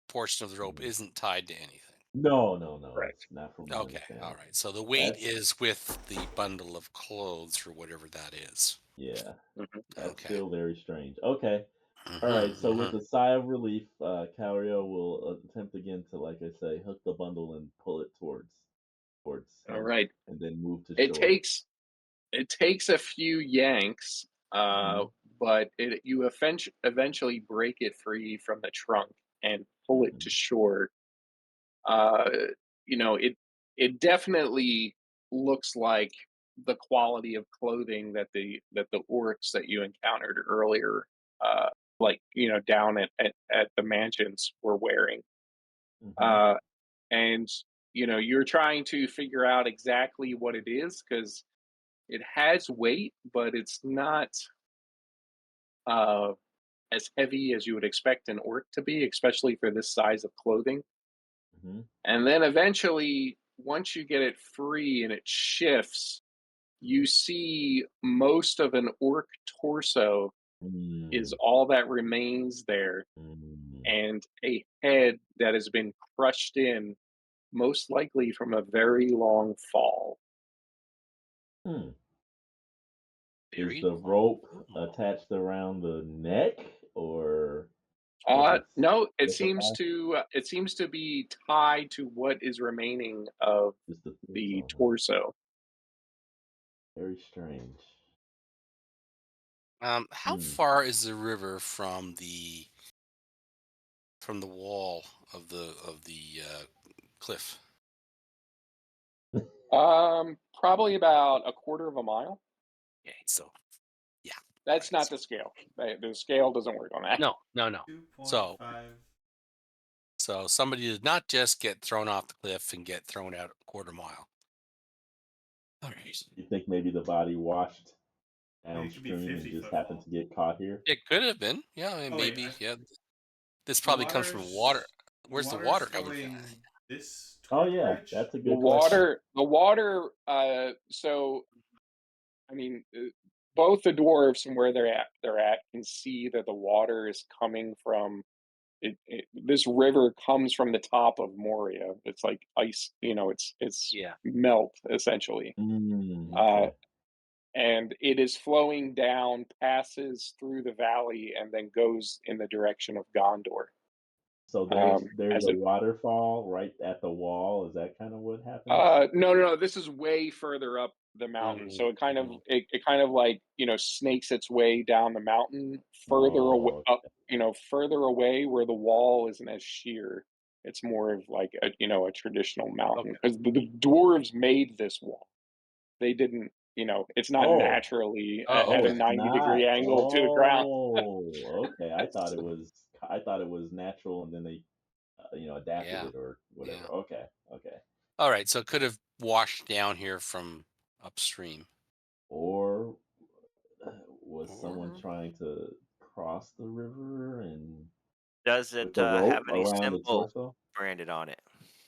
portion of the rope Mhm. isn't tied to anything. No. Correct. It's not from my Okay, all understanding. right. So the weight That's is with the bundle of clothes or whatever that is. yeah. Mhm. That's Okay. still very strange. Okay. All right. Mm-hmm, So with mm-hmm. a sigh of relief, Calrio will attempt again to, like I say, hook the bundle and pull it towards All him, right. and then move to It shore. takes a few yanks, Mhm, but you eventually break it free from the trunk and pull it to mhm, shore. Uh, it definitely looks like the quality of clothing that the orcs that you encountered earlier, uh, like down at the mansions were wearing. mhm, Uh, and you're trying to figure out exactly what it is because it has weight, but it's not uh, as heavy as you would expect an orc to be, especially for this size of clothing. mhm. And then eventually, once you get it free and it shifts, you see most of an orc torso is Mm, all that remains there, mm. and a head that has been crushed in, most likely from a very long fall. Hmm. Is Very the rope long. attached around the neck, or does it No, specify? it seems to be tied to what is remaining of Just the the torso, huh? torso. Very strange. How Hmm. far is the river from the wall of the cliff? Probably about a quarter of a mile. Okay, so yeah, all That's right. not the scale. The scale doesn't work on that. No. So 2.5. so somebody did not just get thrown off the cliff and get thrown out a quarter mile. All right. You think maybe the body washed Maybe it could be downstream and 50 just foot happened fall. to get caught here? It could have been. Yeah, I mean, Oh wait, maybe. Yeah. This the probably comes from water. water's the Where's the water's water coming from? flowing this Oh toward the yeah, bridge. that's a The good question. water. So I mean, both the dwarves from where they're at can see that the water is coming from. This river comes from the top of Moria. It's like ice. It's Yeah. melt essentially. Uh, Okay. and it is flowing down, passes through the valley, and then goes in the direction of Gondor. So there's As a it waterfall right at the wall. Is that kind of what happens? no, this is way further up the mountain. So Mhm. it kind of like snakes its way down the mountain further away Oh, up, further away where the wall isn't as sheer. It's more of like a traditional mountain Okay. because the dwarves made this wall. They didn't, it's not oh, naturally Oh, at oh! a okay. It's 90-degree not. angle to the ground. Oh, okay. I thought it was. I thought it was natural, and then they, adapted Yeah. it or whatever. Yeah. Okay, okay. All right. So it could have washed down here from upstream. Or was someone Or trying to cross the river and Does with it the rope have any around the symbol torso? branded on it?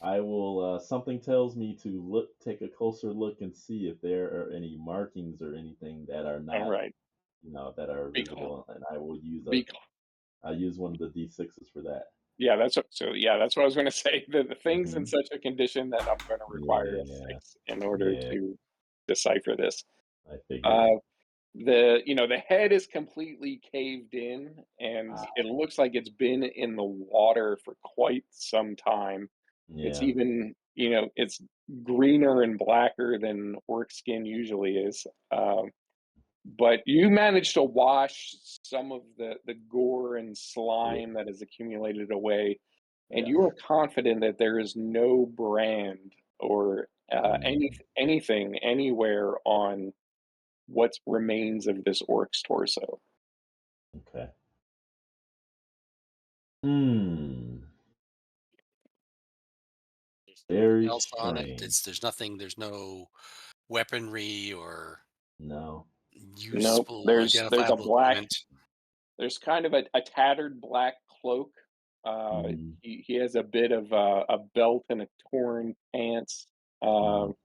I will. Something tells me to take a closer look and see if there are any markings or anything that are All not, right. that are Because, visible, and I will I use one of the d6s for that. Yeah, that's what I was gonna say. The thing's in Hmm. such a condition that I'm gonna require a Yeah, 6 in order yeah. to decipher this. I figured. Uh, the head is completely caved in, and Ah, it looks like it's been in the water for quite some time. It's yeah. even, it's greener and blacker than orc skin usually is. But you managed to wash some of the gore and Yeah. slime that has accumulated away, and Yes. you are confident that there is no brand or Mm, anything anywhere on what remains of this orc's torso. okay. Hmm. There's nothing Very else on it. strange. There's nothing. There's no weaponry or No. Nope. useful, There's a identifiable black. equipment. There's kind of a tattered black cloak. Mm, He has a bit of a belt and a torn pants. wow.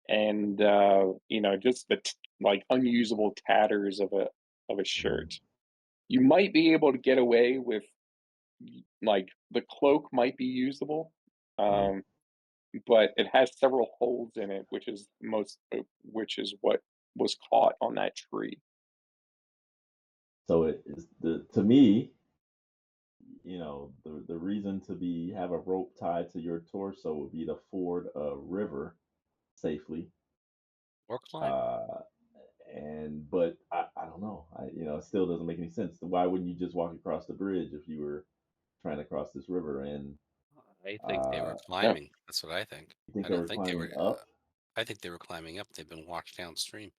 And just the like unusable tatters of a shirt. You might be able to get away with like the cloak might be usable, Right. but it has several holes in it, which is what was caught on that tree. So it is to me, the reason to have a rope tied to your torso would be to ford a river safely. Or climb. But I don't know. It still doesn't make any sense. Why wouldn't you just walk across the bridge if you were trying to cross this river? And I think they were Yeah. climbing. That's what I think. you think I they don't were think they climbing were. up? I think they were climbing up. They've been washed downstream.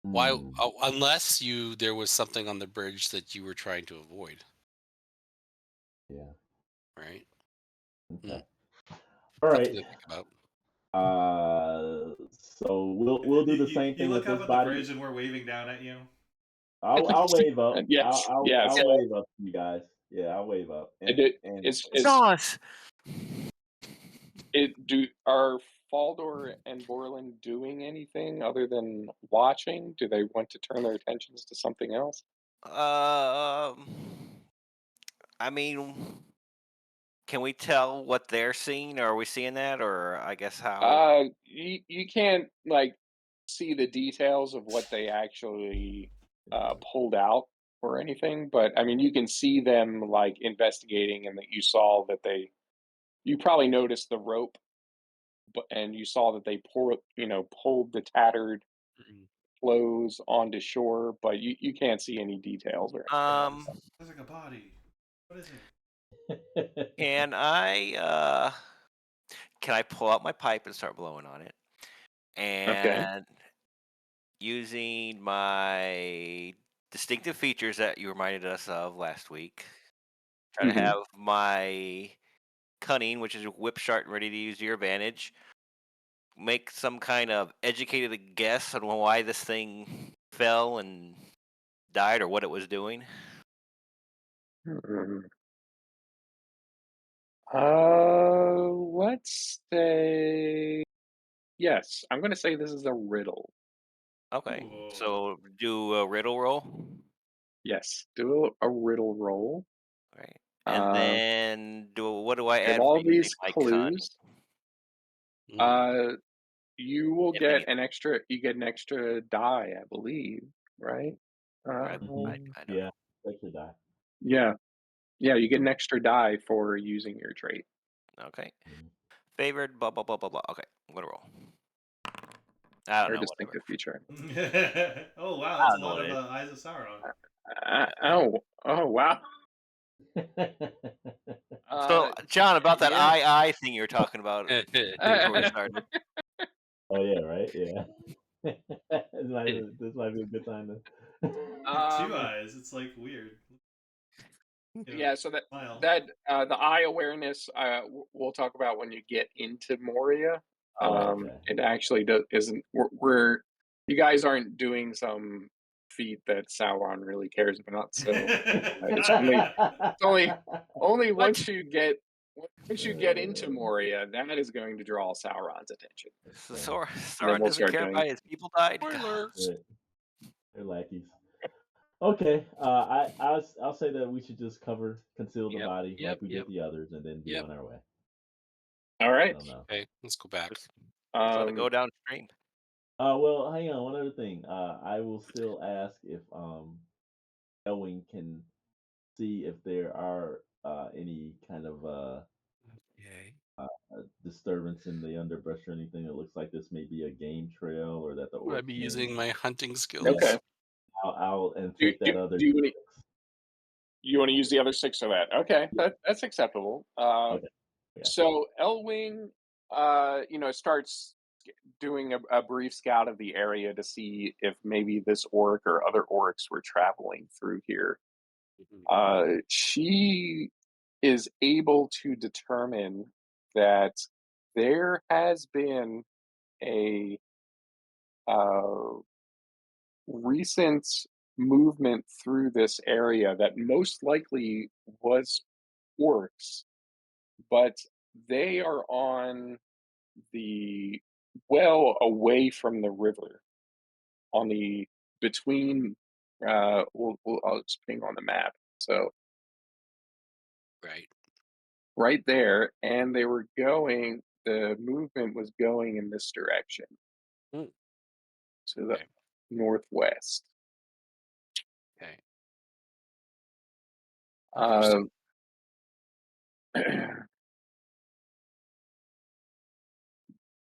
Why? Hmm. Unless there was something on the bridge that you were trying to avoid, Yeah. right? Okay. All Something right. to think about. So we'll do the same You thing look with up this at the body. bridge and we're waving down at you. I'll wave up. Yes, yes. I'll wave up to you guys. Yeah, I'll wave up. And Jaws. are Faldor and Borland doing anything other than watching? Do they want to turn their attentions to something else? I mean, can we tell what they're seeing? Or are we seeing that? Or I guess how? You can't like see the details of what they actually pulled out or anything, but I mean you can see them like investigating, and that you saw that you probably noticed the rope, and you saw that they pulled the tattered Mm. clothes onto shore, but you can't see any details or anything. There's like a body. What is it? Can I pull out my pipe and start blowing on it? Okay. And using my distinctive features that you reminded us of last week, try to Hmm. have my cunning, which is whip sharp and ready to use to your advantage, make some kind of educated guess on why this thing fell and died or what it was doing. Let's say yes. I'm going to say this is a riddle. Okay, Ooh. so do a riddle roll. Yes, do a riddle roll. Right. And then what do I Give add for all using these my cunning? clues. You will If get anything. you get an extra die, I believe, right? I, I, Um, I don't Yeah, know. that should die. yeah, yeah, you get an extra die for using your trait. Okay. Mhm. Favored, blah, blah, blah, blah, blah. Okay, I'm going to roll. I don't Or know, whatever. distinctive feature. Oh wow, I that's a don't know lot what of it is. Eyes of Sauron. Oh wow. So, John, about that Yeah. I thing you were talking about before we started. Oh yeah, right. Yeah. This might be a good time to. Two eyes. It's like weird. Yeah, so Smile. the eye awareness we'll talk about when you get into Moria. Oh, okay. It actually isn't. We're you guys aren't doing some feat that Sauron really cares about. So it's only What? once you get into Moria, that is going to draw Sauron's attention, So Okay. and then Sauron we'll doesn't start care doing. about his people died? God. Spoilers. Right. They're lackeys. Okay. I'll say that we should just conceal the Yep. body Yep. like we Yep. did the others, and then be Yep. on our way. All I right. don't know. Okay, let's go back. Just let it Um, go downstream. Well, hang on. One other thing. I will still ask if Elwing can see if there are any kind of Okay. disturbance in the underbrush or anything that looks like this may be a game trail or that the Would I orcs be may. using my hunting okay. skills? I'll and Do take that other do you want six. you want to use the other six of that? Okay, Yeah. that's acceptable. Okay. Yeah. So Elwing, starts doing a brief scout of the area to see if maybe this orc or other orcs were traveling through here. She is able to determine that there has been a recent movement through this area that most likely was orcs, but they are on the away from the river, on the between. I'll just ping on the map. So Right. right there, and they were going. The movement was going in this direction Mm. to the Okay. northwest. Okay. Um,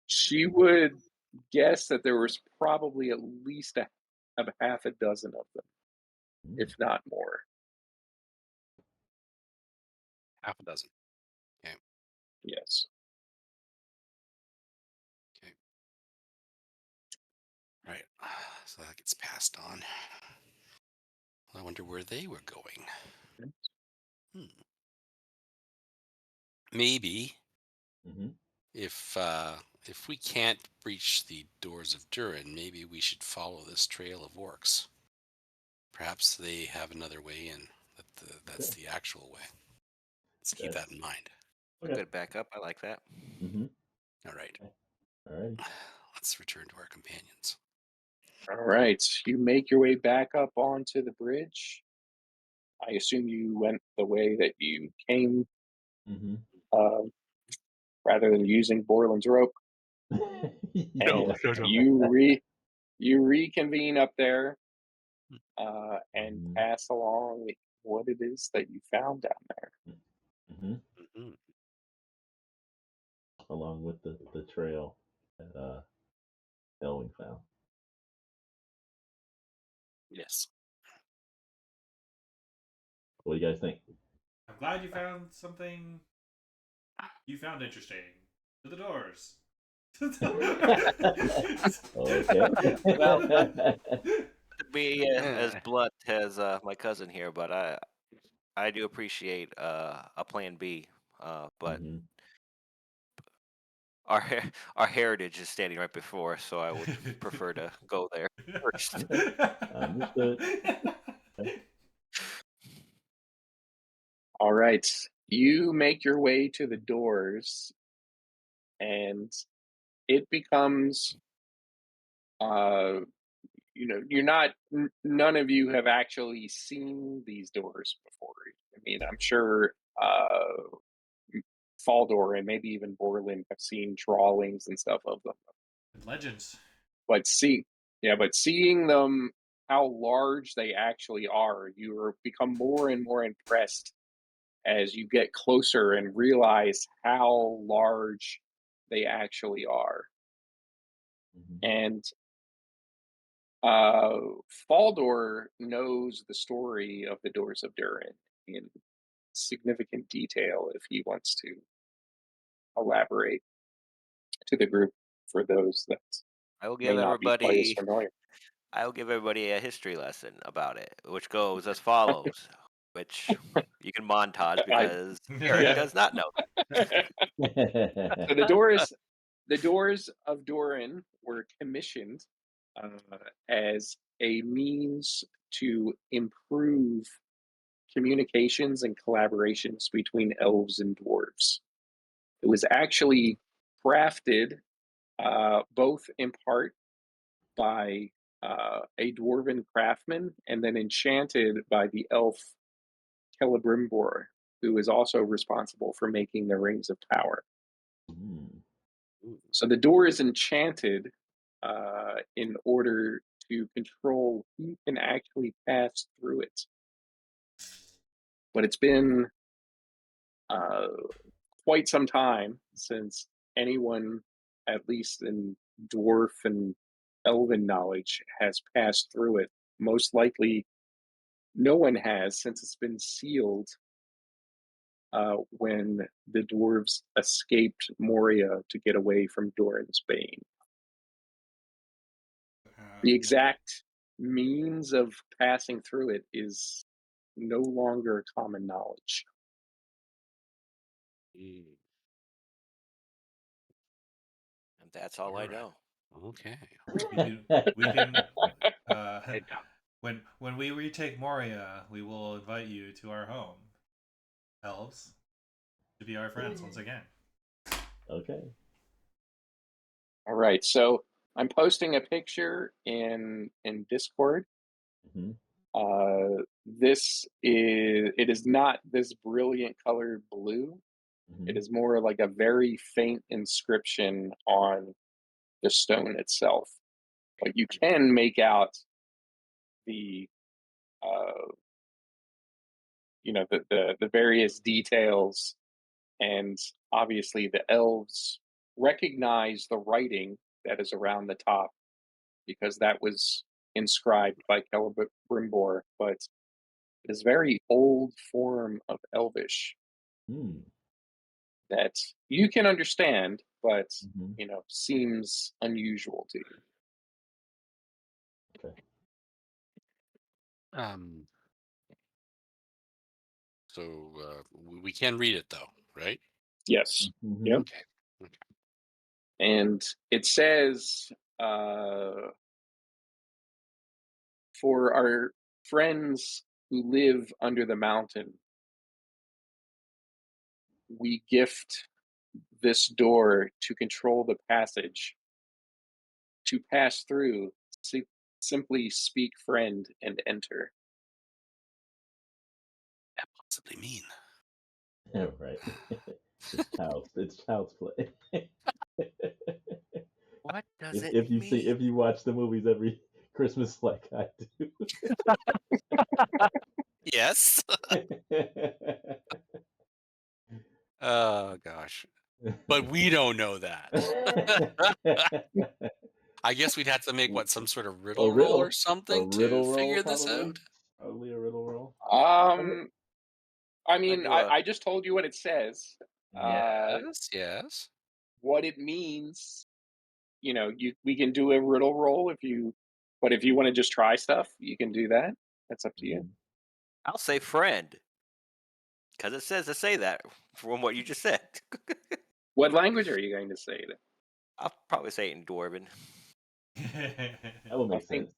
she would guess that there was probably at least a half a dozen of them, if not more. Half a dozen. Yes. Okay. Right. So that gets passed on. I wonder where they were going. Maybe Mm-hmm. if we can't breach the doors of Durin, maybe we should follow this trail of orcs. Perhaps they have another way in. That's Okay. the actual way. Let's keep that That's in mind. A okay. good backup. I like that. Mm-hmm. All right. All right. Let's return to our companions. All right. You make your way back up onto the bridge. I assume you went the way that you came, Mm-hmm. rather than using Borland's rope, and Yeah. you reconvene up there and Mm-hmm. pass along what it is that you found down there. Mm-hmm. Mm-hmm. Along with the trail that Elwing found. Yes. What do you guys think? I'm glad you found something you found interesting. To the doors. Okay. Well, to be as Eh, blunt as my cousin here, but I do appreciate a plan B. But Mhm. our heritage is standing right before us, so I would prefer to go there first. Understood. All right. You make your way to the doors, and it becomes, uh, you're not, none of you have actually seen these doors before. I mean, I'm sure Faldor and maybe even Borland have seen drawings and stuff of them. Legends. But seeing them, how large they actually are, you become more and more impressed as you get closer and realize how large they actually are. Mhm. And uh, Faldor knows the story of the Doors of Durin in significant detail if he wants to elaborate to the group for those that I will may give not be quite as everybody familiar. I'll give everybody a history lesson about it, which goes as follows. Which you can montage I because Eric yeah. does not know. So the doors of Doran were commissioned uh, as a means to improve communications and collaborations between elves and dwarves. It was actually crafted both in part by a dwarven craftsman and then enchanted by the elf Celebrimbor, who is also responsible for making the Rings of Power. Mm. So the door is enchanted in order to control who can actually pass through it. But it's been uh, quite some time since anyone, at least in dwarf and elven knowledge, has passed through it. Most likely, no one has, since it's been sealed when the dwarves escaped Moria to get away from Doran's Bane. The exact means of passing through it is no longer common knowledge. Mm, And that's all I Alright. know. Okay. We can Head down. when we retake Moria, we will invite you to our home, elves, to be our friends once again. Okay. All right, so I'm posting a picture in Discord. Hmm. It is not this brilliant colored blue. Hmm. It is more like a very faint inscription on the stone itself. But you can make out the the various details, and obviously the elves recognize the writing that is around the top because that was inscribed by Celebrimbor, but it is very old form of Elvish Hmm. that you can understand, but Hmm. seems unusual to you. Okay. So we can read it though, right? Yes. Hmm. Yep. Okay. And it says, for our friends who live under the mountain, we gift this door to control the passage. To pass through, simply speak friend and enter. That possibly mean. Yeah, right. It's child's play. What does if you see, if you watch the movies every Christmas like I do. Yes. Oh gosh. But we don't know that. I guess we'd have to make some sort of riddle roll or a something to riddle roll, figure this probably. out. Probably a riddle roll. I I mean, do a I just told you what it says. Yes, yes. What it means, we can do a riddle roll but if you want to just try stuff, you can do that. That's up to you. Mhm. I'll say friend because it says to say that from what you just said. What language are you going to say it? I'll probably say it in Dwarven. That would make Nothing, sense.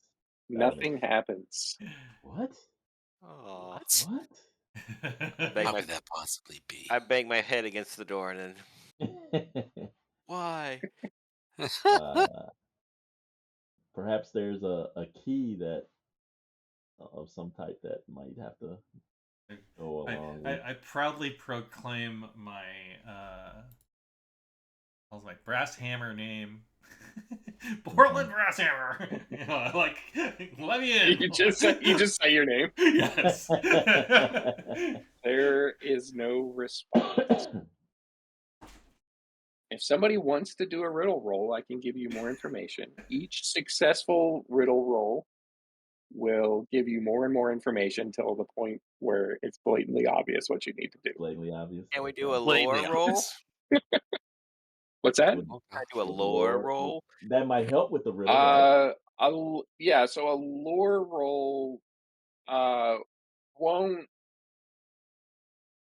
nothing happens. What? Oh, What? What? How could that possibly be? I bang my head against the door and then why? uh, perhaps there's a key that of some type that might have to go along with. I proudly proclaim my brass hammer name. Portland Brass Hammer. Let me in. You just say your name. Yes. There is no response. If somebody wants to do a riddle roll, I can give you more information. Each successful riddle roll will give you more and more information till the point where it's blatantly obvious what you need to do. Blatantly obvious. Can we Okay. do a Blatantly lore roll? obvious. What's that? Would, Oh, Can I gosh. do a would lore roll? that might help with the riddle, right? Yeah. So a lore roll won't.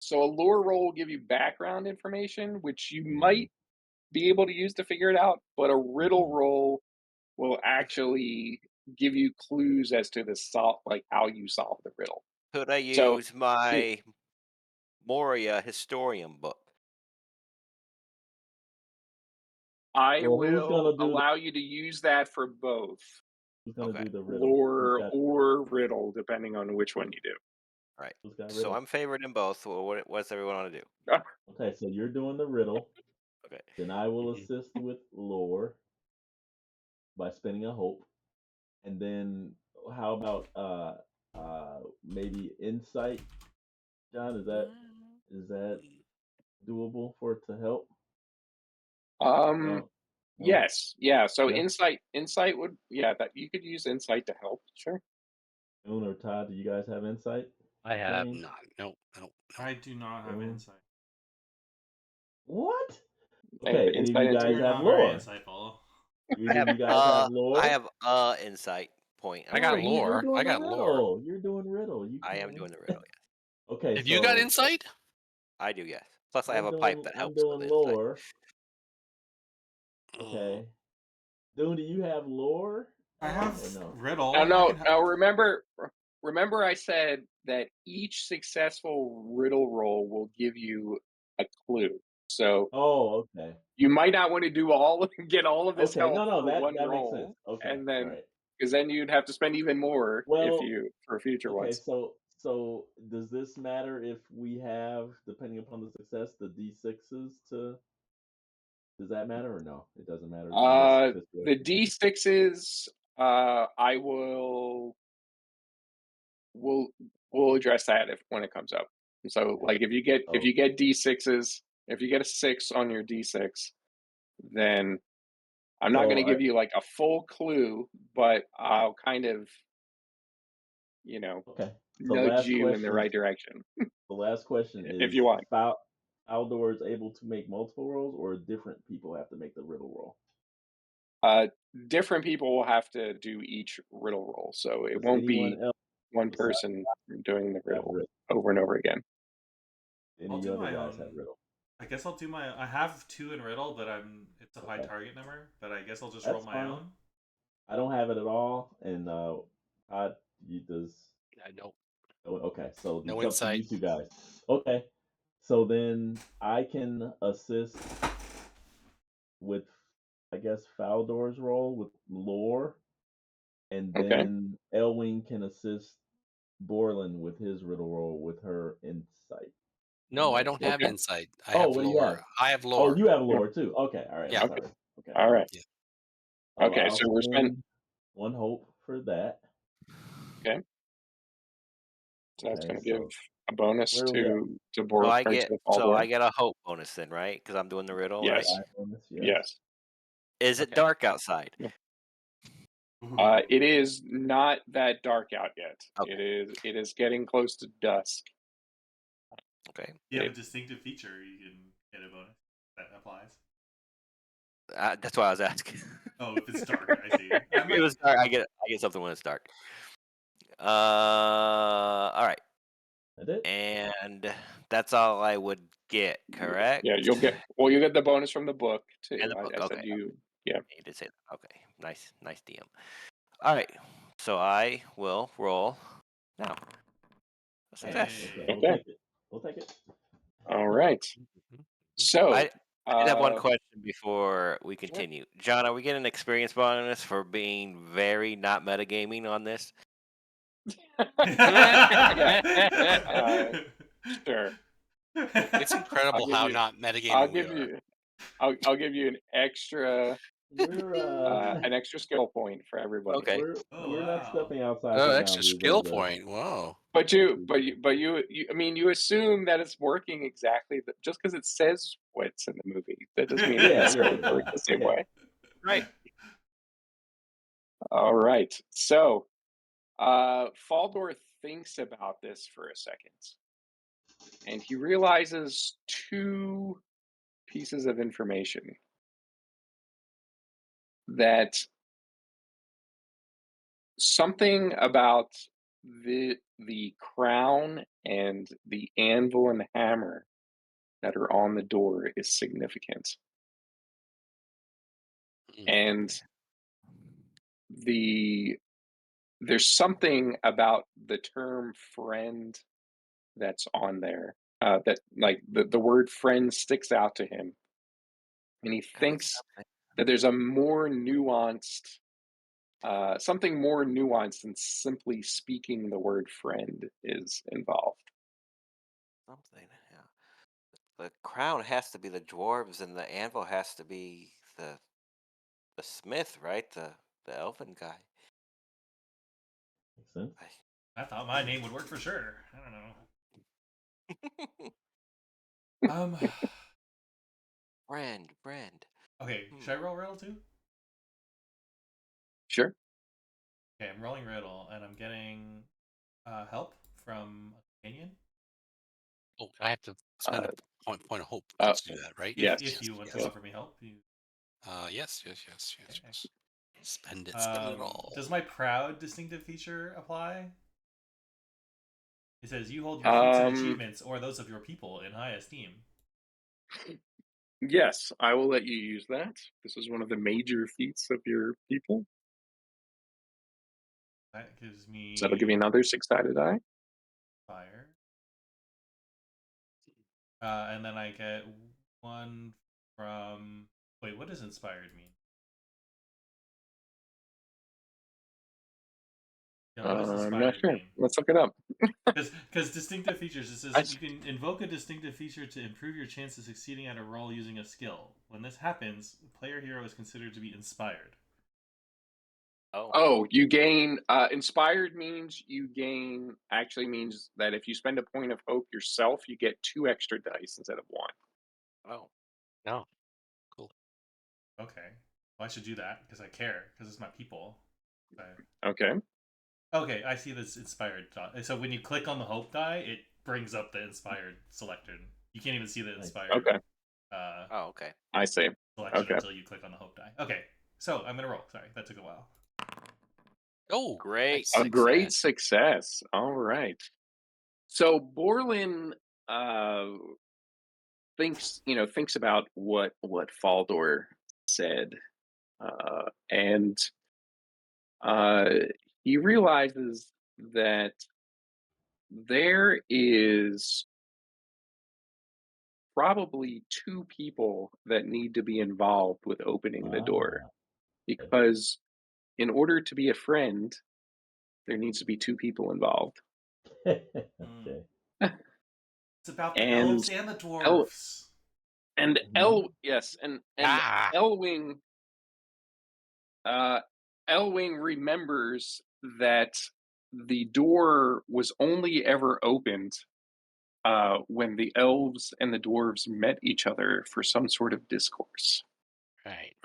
So a lore roll will give you background information, which you Mhm. might be able to use to figure it out. But a riddle Mhm. roll will actually give you clues as to like how you solve the riddle. Could I So use my Moria historian book? I Well, will allow you to use that for both who's gonna Okay. do the riddle? lore or riddle, depending on which one you do. All right. Who's got So riddle? I'm favored in both. Well, what's everyone want to do? Okay, so you're doing the riddle. Okay. Then I will Mhm. assist with lore by spinning a hope. And then how about maybe insight, John? Is that doable for it to help? No? No? Yes, yeah. So Yeah? insight would, that you could use insight to help. Sure. Doon or Todd, do you guys have insight? I have Training? not. No. I do not have Boom. insight. What? They have Okay, any of insight you into guys You're it. have not very lore? insightful. Either of you guys have I lore? have insight. point. I got No, you're lore. doing I the got lore. riddle. You're doing riddle. You I am can. doing the riddle. Yes, Okay, Have you got so insight? I do. Yes. Plus, I have I'm a pipe doing that I'm helps with doing the insight. lore. Mm, Okay. Doon, do you have lore? I Or have no? riddle. Now, I no, can now remember I said that each successful riddle roll will give you a clue. So Oh, okay. you might not want to get all of this Okay. help No, for that one that makes sense. roll, Okay. and All then right. because then you'd have to spend even more Well, for future okay, ones. so does this matter if we have, depending upon the success, the D6s to does that matter or no? It doesn't matter in this The situation. D6s, I will we'll address that when it comes up. So, like, if Oh, you get D6s, if you get a 6 on your D6, then I'm not going so to give you like a full clue, but I'll kind of, you know, okay. So nudge you in the right direction the last question if you is want. Outdoors able to make multiple rolls, or different people have to make the riddle roll? Different people will have to do each riddle roll, so it Does won't be anyone else one besides person doing the have riddle riddle? over and over again. I'll Any do other my guys own. have riddle? I guess I'll do my. I have 2 in riddle, but it's a high Okay, target number. But I guess I'll just roll that's my fine. own. I don't have it at all, and Todd, you does. no, Okay, so no it's up to you insight. two guys. Okay, so then I can assist with, I guess, Faldor's role with lore, and Okay. then Elwing can assist Borland with his riddle role with her insight. No, I don't have Okay. insight. I Oh, have what do you have? lore. I have Oh, lore. you have lore too. Okay, all right. I'm Yeah. Okay. sorry. Okay, All right. Yeah. Okay. I'll So we're spending. spend one hope for that. Okay. So that's Okay, going to give so a bonus where are we at? to So Bor I or get to so Faldor. I get a hope bonus then, right? Because I'm doing the riddle, right? Yes. Five bonus, yes. Yes. Is it Okay. dark outside? Yeah. Ooh. It is not that dark out yet. Okay. It is getting close to dusk. Okay. You have a It, distinctive feature. You can get a bonus that applies. That's why I was asking. Oh, if it's dark, I see. I If it might. was dark, I get something when it's dark. All right, That's it. and that's all I would get, correct? yeah, you'll get the bonus from the book And too. the book. I said Okay, yeah. you did say that. Okay, nice DM. All right, so I will roll now. A success. Okay, Hey. we'll Okay. take it. We'll take it. All right. Mhm. So, I did have one uh, question before we continue. John, are we getting an experience bonus for being very not metagaming on this? yeah, sure. It's I'll incredible give how you. not I'll metagaming we give are. you. I'll give you We're an extra skill point for everybody. Okay. Oh we're not wow. stepping outside Oh, the extra boundaries skill of the point. Whoa. I mean, you assume that it's working exactly just because it says what's in the movie. That doesn't mean that Yeah, it's yeah, going to work the same yeah. way. Right. All right. So, Faldor thinks about this for a second, and he realizes 2 pieces of information that something about the crown and the anvil and hammer that are on the door is significant. And Okay. there's something about the term friend that's on there, that like the word friend sticks out to him, and he Gotta be thinks something. that there's a more nuanced something more nuanced than simply speaking the word friend is involved. Something. Yeah. The crown has to be the dwarves, and the anvil has to be the smith, right? The elven guy. Makes sense. I thought my name would work for sure. I don't know. Friend. Okay. Hmm. Should I roll riddle too? Sure. Okay, I'm rolling riddle, and I'm getting help from a companion. Oh, I have to spend Uh, a point of hope uh, to do that, right? If yes. if you want to Yes. offer me help, you. Yes. Okay. Spend it all. Does my proud distinctive feature apply? It says you hold your feats and achievements or those of your people in high esteem. Yes, I will let you use that. This is one of the major feats of your people. That gives me. So that'll give you another 6-sided die. Fire. And then I get one from. Wait, what does inspired mean? Yeah, what does I'm inspired not sure. mean? Let's look it up. Because distinctive features, it says you can invoke a distinctive feature to improve your chance of succeeding at a roll using a skill. When this happens, player hero is considered to be inspired. Oh, you gain. Inspired means actually means that if you spend a point of hope yourself, you get 2 extra dice instead of 1. Oh. No. Cool. Okay. Well, I should do that because I care, because it's my people. Okay. Okay, I see this inspired dot. So when you click on the hope die, it brings up the inspired selected. You can't even see the inspired. Okay. Okay. I see. Selection until you click on the hope die. Okay, so I'm gonna roll. Sorry, that took a while. Oh, Great. A great success. All right. So Borlin thinks about what Faldor said, and he realizes that there is probably 2 people that need to be involved with opening the door, because in order to be a friend, there needs to be 2 people involved. Okay. It's about the And elves and the dwarves. And Mhm. Elwing Elwing remembers that the door was only ever opened when the elves and the dwarves met each other for some sort of discourse. Right.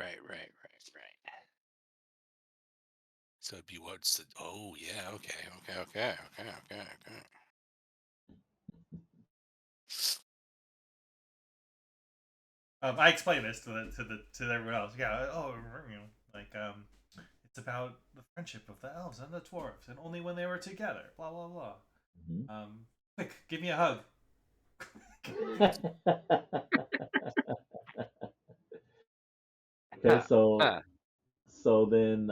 So it'd be what's the? Oh yeah. Okay. I explained this to everyone else. Yeah. It's about the friendship of the elves and the dwarves, and only when they were together. Blah blah blah. Mhm. Quick, give me a hug. Okay, so then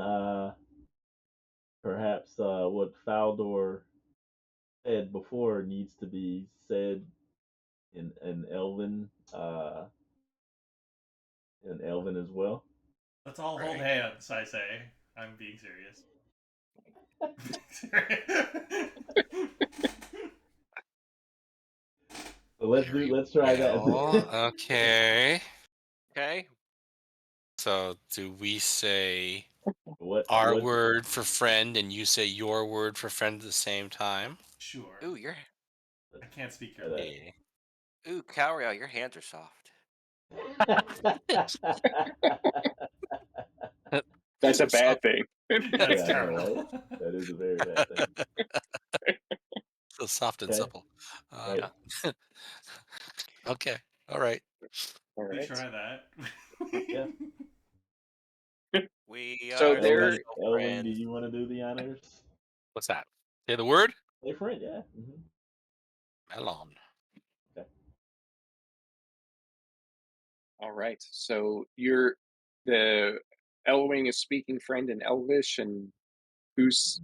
perhaps what Faldor said before needs to be said in Elven as well. Let's all hold hands. I say. I'm being serious. So let's try that. Okay. Okay. So do we say what our word for friend and you say your word for friend at the same time? Sure. Ooh, I can't speak your that. language. Ooh, Cowriel, your hands are soft. That's a bad thing. That's Yeah, I know, right? terrible. That is a very bad thing. So soft and Okay. supple. Right. Okay. All right. All We right. try that. Yeah. We So are there, special Elvin, do friends. you want to do the honors? What's that? Say the word? Hey, friend, yeah. Melon. Okay. all right. So the Elwing is speaking friend in Elvish, and who's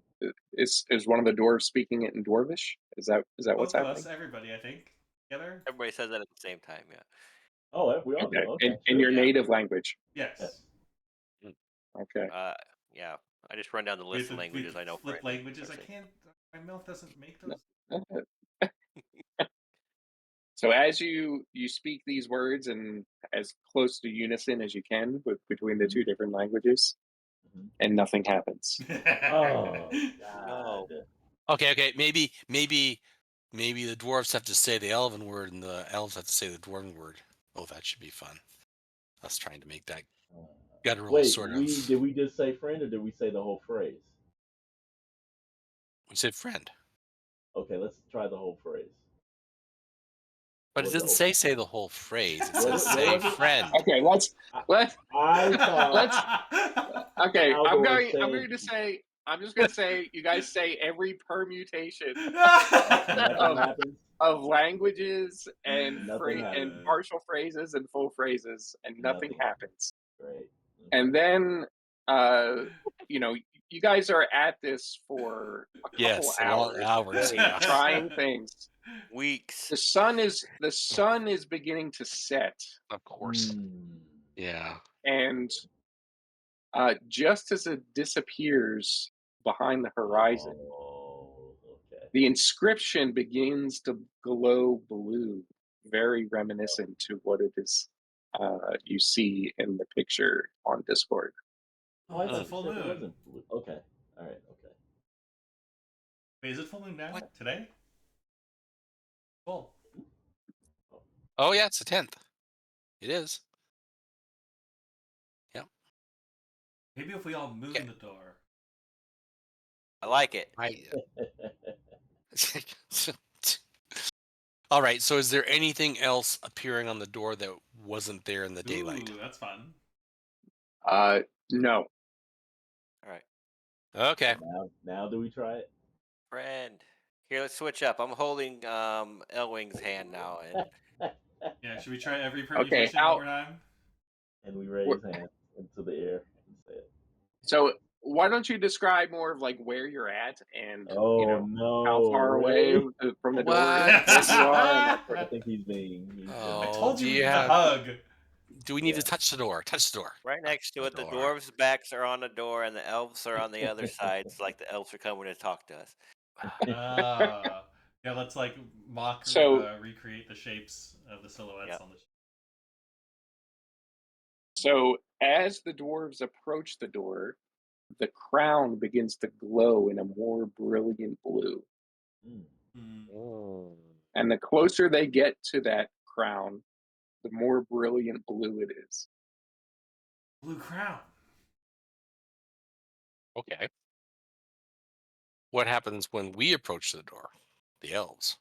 is one of the dwarves speaking it in Dwarvish? Is that what's Both of happening? us, everybody, I think, together. Everybody says that at the same time. Yeah. Oh, we all do. Okay. Okay, In sure. your Yeah. native language. Yes. Okay. Yeah. I just run down the list of languages I know. Flip languages. I can't. My mouth doesn't make those. So as you speak these words in as close to unison as you can between the 2 different languages, and nothing happens. Oh No. God. Okay. Maybe the dwarves have to say the elven word and the elves have to say the dwarven word. Oh, that should be fun. Us trying to make that guttural Wait, sort of. did we just say friend or did we say the whole phrase? We said friend. Okay, let's try the whole phrase. But Was it doesn't say the whole phrase. It What says what say was it? friend. Okay, let's. I thought Let's. Okay, Haldor I'm just gonna say. You guys say every permutation nothing happens. of languages and Nothing and happens. partial phrases and full phrases, and nothing happens. Great. And then, you guys are at this for a couple Yes, a long hours. Yeah. trying things. Weeks. The sun is beginning to set, Of course. Mm. Yeah. and just as it disappears behind the horizon, Oh, okay. the inscription begins to glow blue, very reminiscent to what it is you see in the picture on Discord. Oh, I It's a thought you full said it moon. wasn't blue. Okay. All right. Okay. Wait, is it full moon now? What? Today? Full. Oh yeah, it's the 10th. It is. Yep. Maybe if we all moon Okay. the door. I like it. All right. So, is there anything else appearing on the door that wasn't there in the daylight? Ooh, that's fun. No. All right. Okay. Now do we try it? Friend. Here, let's switch up. I'm holding Elwing's hand now, and Yeah, should we try every Okay, permutation one more time? And we raise hands into the air and say it. so why don't you describe more of like where you're at and Oh no! how far really? away from the door What? you are? And that sort I of think he's being. I Oh, told do you we you need have- a hug. Do we need Yeah. to touch the door? Touch the door. right next to it, the door. dwarves' backs are on the door, and the elves are on the other side. It's like the elves are coming to talk to us. Yeah, let's like mock recreate the shapes of the silhouettes Yep. on the. So as the dwarves approach the door, the crown begins to glow in a more brilliant blue. Mm. And the closer they get to that crown, the more brilliant blue it is. Blue crown. Okay. What happens when we approach the door? The elves.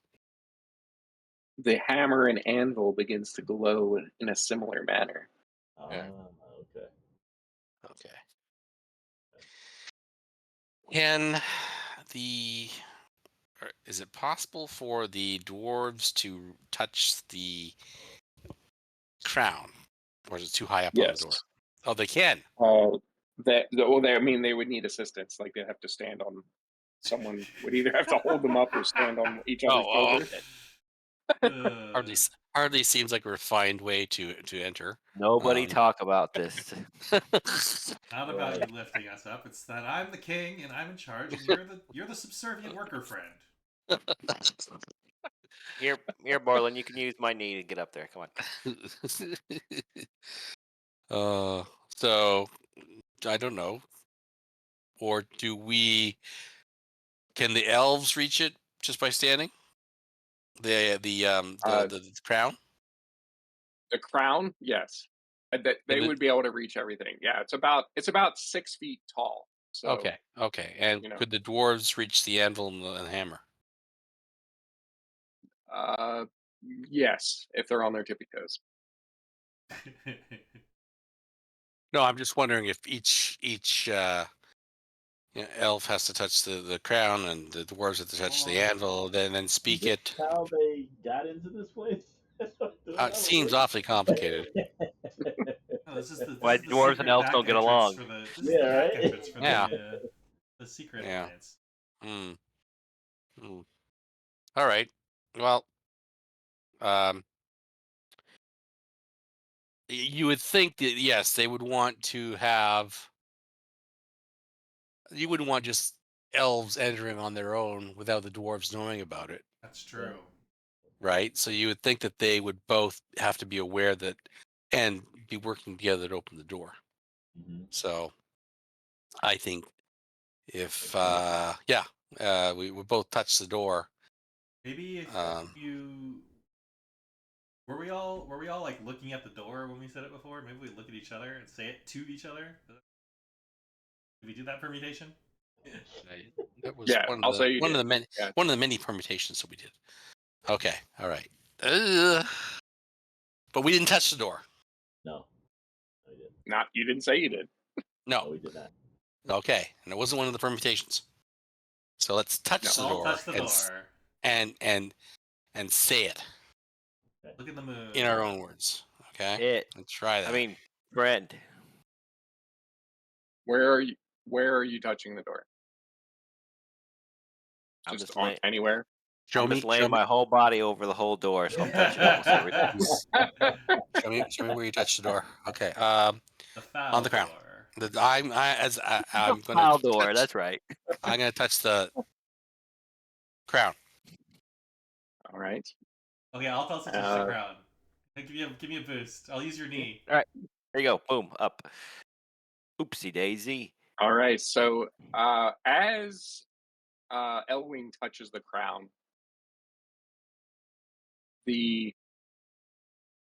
The hammer and anvil begins to glow in a similar manner. Yeah. Okay. Okay. Can is it possible for the dwarves to touch the crown, or is it too high up on the door? Oh, they can. They would need assistance. Like they'd have to stand on. Someone would either have to hold them up or stand on each other's shoulder. Okay. Hardly seems like a refined way to enter. Nobody talk about this. Not about you lifting us up. It's that I'm the king and I'm in charge, and you're the subservient worker friend. Here, Borland, you can use my knee to get up there. Come on. So I don't know. Or can the elves reach it just by standing? The crown? The crown, yes. They would be able to reach everything. Yeah, it's about 6 feet tall. So Okay. And could the dwarves reach the anvil and the hammer? yes, if they're on their tippy toes. No, I'm just wondering if each elf has to touch the crown and the dwarves have to touch the anvil, then speak it. How they got into this place? It seems awfully complicated. This is the Why dwarves and elves don't get along? This is the back entrance for the secret Yeah. alliance. All right. Well, you would think that yes, they would want to have. You wouldn't want just elves entering on their own without the dwarves knowing about it. That's true. Right? So you would think that they would both have to be aware that and be working together to open the door. Mm-hmm. So I think if we would both touch the door. Maybe if you were we all like looking at the door when we said it before? Maybe we look at each other and say it to each other. Did we do that permutation? That was one of the many permutations that we did. Okay, all right. But we didn't touch the door. No, we didn't. You didn't say you did. No, No. we did not. Okay, and it wasn't one of the permutations. So let's touch No. the All door touch the door. and say it Look at the moon. in our own words. Okay, let's try that. I mean, friend. Where are you touching the door? I'm Just just on laying. anywhere? I'm just laying my whole body over the whole door, so I'm touching almost everything. Show me where you touch the door. Okay. The foul On the crown. door. I'm The gonna foul door. touch, That's right. I'm gonna touch the crown. All right. Okay, I'll also touch the crown. Give me a boost. I'll use your knee. All right. There you go. Boom. Up. Oopsie daisy. All right. So as Elwing touches the crown, the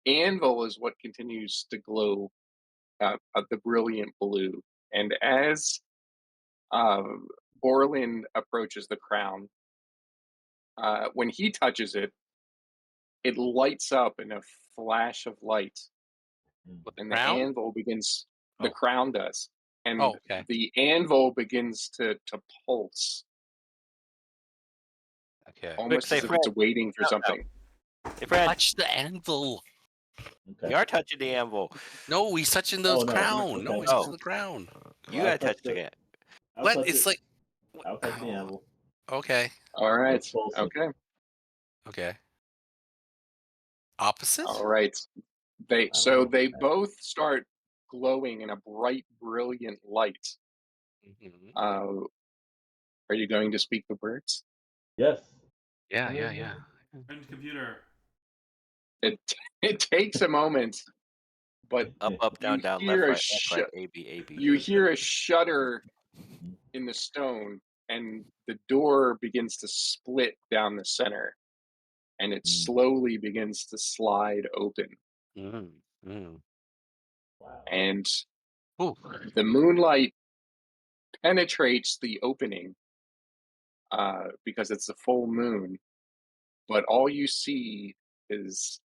anvil is what continues to glow the brilliant blue. And as Borland approaches the crown, when he touches it, it lights up in a flash of light. And the Crown? anvil begins, the Oh. crown does. And okay. the anvil begins to pulse. Okay. Almost say as if friend. it's waiting for No. something. Hey, friend. Touch the anvil. Okay. You are touching the anvil. No, he's touching the Oh, no. crown. Okay. No, he's touching the crown. You Well, gotta touch the anvil. I'll What? touch It's it. like. I'll touch the anvil. Okay. All right. It's pulsing. Okay. Okay. Opposite? All right. They know. both start glowing in a bright, brilliant light. Mhm. Are you going to speak the words? Yes. Yeah. Friend computer. It takes a moment, but Up, down, you down, hear left, right, A, B, A, B. you A, B. hear a shudder in the stone, and the door begins to split down the center, and it slowly begins to slide open. Wow. And Ooh. the moonlight penetrates the opening because it's a full moon, but all you see is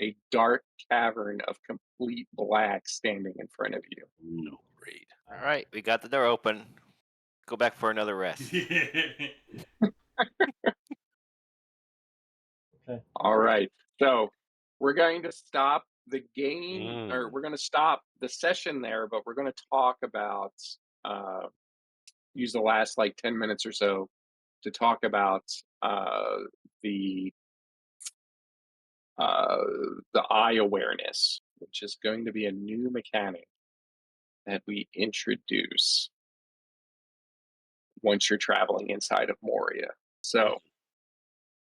a dark cavern of complete black standing in front of you. No, great. All right, we got the door open. Go back for another rest. Okay. All right, so we're going to stop the game, or we're going to stop the session there, but we're going to talk about, use the last like 10 minutes or so to talk about the eye awareness, which is going to be a new mechanic that we introduce once you're traveling inside of Moria. So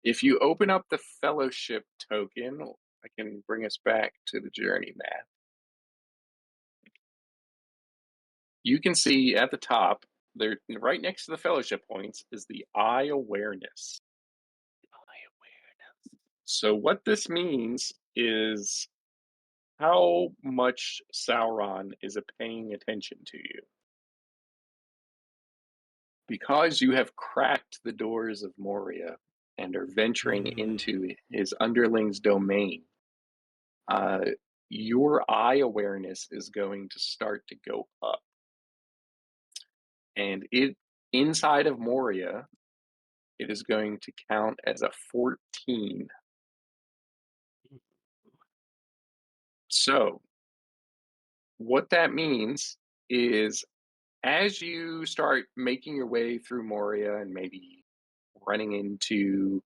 if you open up the fellowship token, I can bring us back to the journey map. You can see at the top, there, right next to the fellowship points, is the eye awareness. So what this means is how much Sauron is paying attention to you. Because you have cracked the doors of Moria and are venturing into his underling's domain, your eye awareness is going to start to go up. And inside of Moria, it is going to count as a 14. So what that means is as you start making your way through Moria and maybe running into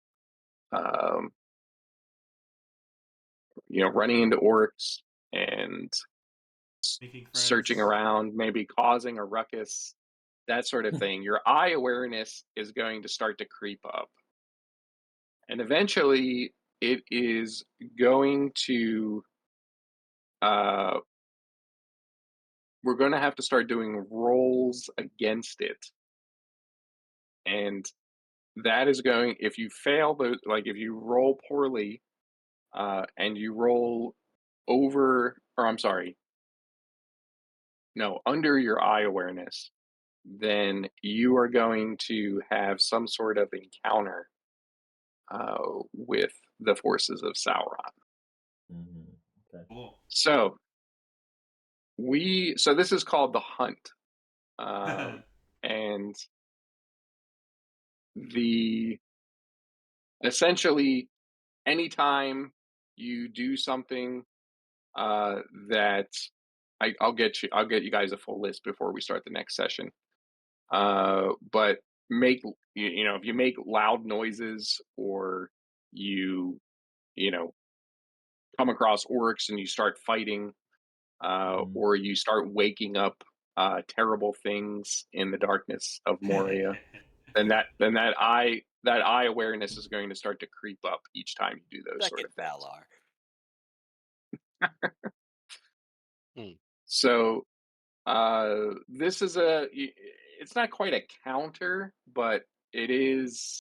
running into orcs and searching around, maybe causing a ruckus, that sort of thing, your eye awareness is going to start to creep up. And eventually it is going to, we're going to have to start doing rolls against it. And that is going, if you fail, like if you roll poorly and you roll over, or I'm sorry, no, under your eye awareness, then you are going to have some sort of encounter with the forces of Sauron. Okay. Cool. So this is called the Hunt, and essentially anytime you do something that I'll get you guys a full list before we start the next session. But if you make loud noises, or you come across orcs and you start fighting, or you start waking up terrible things in the darkness of Moria, then that eye awareness is going to start to creep up each time you do those sort of things. So this is it's not quite a counter, but it is,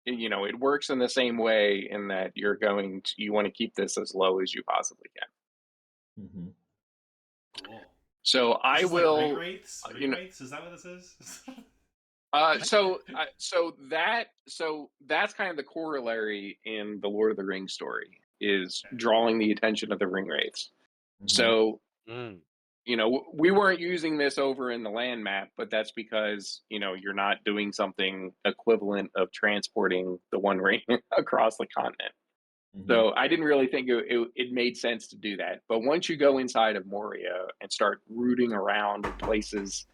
it works in the same way, in that you want to keep this as low as you possibly can. Cool. So I This is will, like ring wraiths. Ring wraiths? Is that what this is? So that's kind of the corollary in the Lord of the Rings story, is drawing the attention of the ring wraiths. So we weren't using this over in the land map, but that's because you're not doing something equivalent of transporting the One Ring across the continent. So I didn't really think it made sense to do that. But once you go inside of Moria and start rooting around in places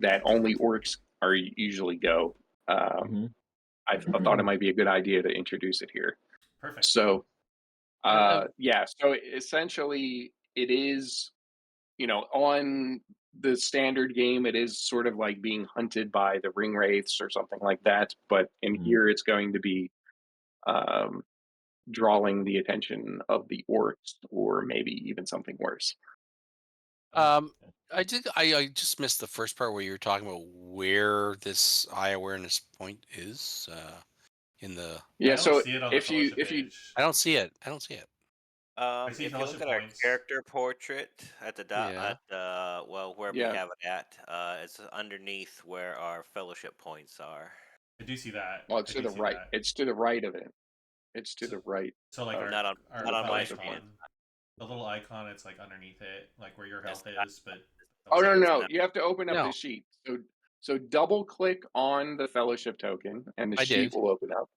that only orcs are usually go, I thought it might be a good idea to introduce it here. Perfect. So so essentially it is, on the standard game, it is sort of like being hunted by the ring wraiths or something like that. But in here, it's going to be drawing the attention of the orcs, or maybe even something worse. I just missed the first part where you were talking about where this eye awareness point is in the. Yeah. I don't see it on the Fellowship page. I don't see it. If you look at our character portrait at the where we have it at, it's underneath where our fellowship points are. I do see that. Well, it's to the right. It's to the right of it. It's to the right. So like not on my screen. The little icon, it's like underneath it, like where your health is, but no! You have to open up the sheet. So double click on the fellowship token, and the sheet will open up.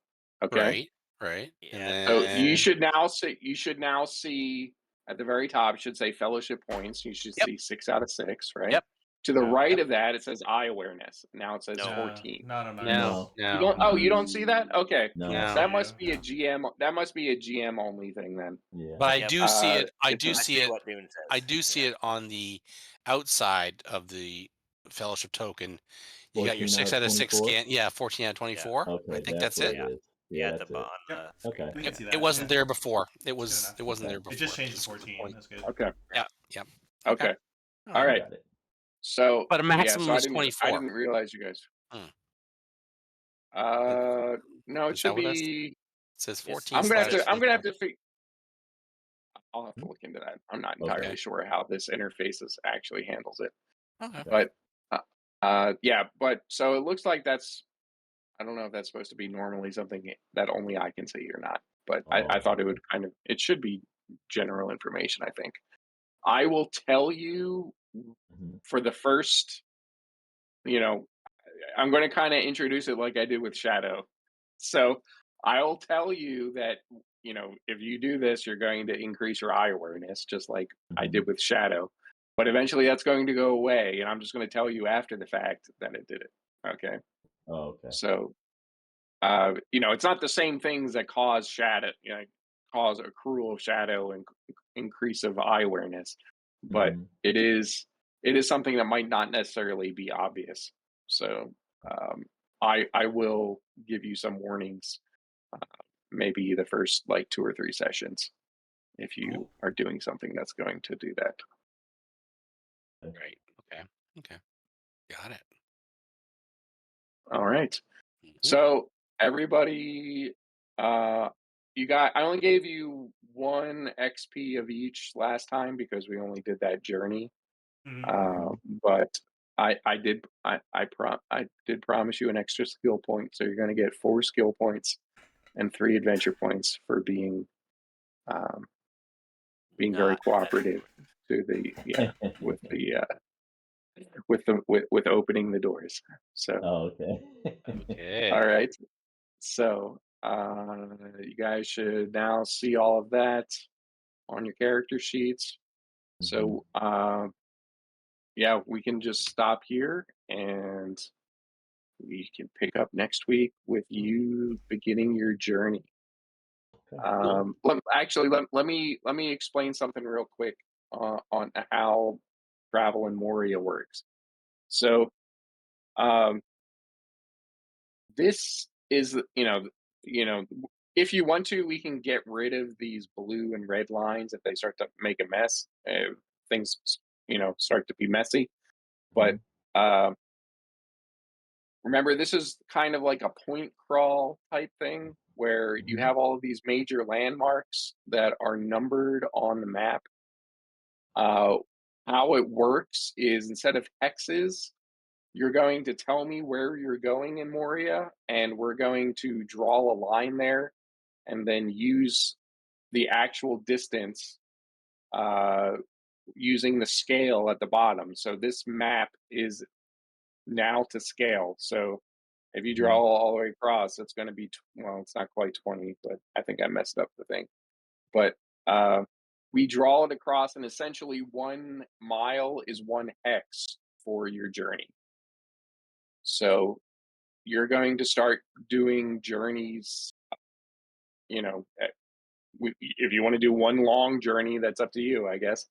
Okay. Right. Yeah. So you should now see at the very top, it should say fellowship points. You should see 6 out of 6, right? Yep. To the right of that, it says eye awareness. Now it says 14. No. You don't? Oh, you don't see that? Okay. No. That must be a GM. That must be a GM only thing then. Yeah. But I do see it. I do I see it. what Doon says. I do see it on the outside of the fellowship token. You got your 6 out of 6 scan. Yeah, 14 out of 24. Okay, I think that's it. Yeah, at the bottom. Okay. We can see that. It wasn't there before. It wasn't there before. It just changed to 14. That's good. Okay. Yeah. Okay. All right. So, but a maximum is 24. I didn't realize you guys. No, it should be. It says 14. I'm gonna have to. I'll have to look into that. I'm not entirely sure how this interfaces actually handles it. Okay. But but so it looks like that's. I don't know if that's supposed to be normally something that only I can see or not. But I thought it would it should be general information, I think. I will tell you for the first, I'm going to kind of introduce it like I did with Shadow. So I'll tell you that, if you do this, you're going to increase your eye awareness, just like I did with Shadow. But eventually that's going to go away. And I'm just going to tell you after the fact that it did it. Okay. Oh, okay. So, it's not the same things that cause shadow, cause accrual of shadow and increase of eye awareness, but it is something that might not necessarily be obvious. So, I will give you some warnings, maybe the first like 2 or 3 sessions, if you are doing something that's going to do that. Right. Okay. Got it. All right. So everybody, I only gave you 1 XP of each last time because we only did that journey. But I did promise you an extra skill point, so you're going to get 4 skill points and 3 adventure points for being very Not cooperative to the with opening the doors. So Oh, okay. Okay. all right. So you guys should now see all of that on your character sheets. Mhm. So yeah, we can just stop here and we can pick up next week with you beginning your journey. Okay. Let me explain something real quick on how travel in Moria works. So um, this is if you want to, we can get rid of these blue and red lines if they start to make a mess. Things start to be messy, but Mhm. uh, remember, this is kind of like a point crawl type thing where you Mhm. have all of these major landmarks that are numbered on the map. Uh, how it works is instead of hexes, you're going to tell me where you're going in Moria, and we're going to draw a line there and then use the actual distance uh, using the scale at the bottom. So this map is now to scale. So if you draw Mhm. all the way across, it's going to be, well, it's not quite 20, but I think I messed up the thing. But uh, we draw it across, and essentially 1 mile is 1 hex for your journey. So you're going to start doing journeys, you know, if you want to do one long journey, that's up to you, I guess.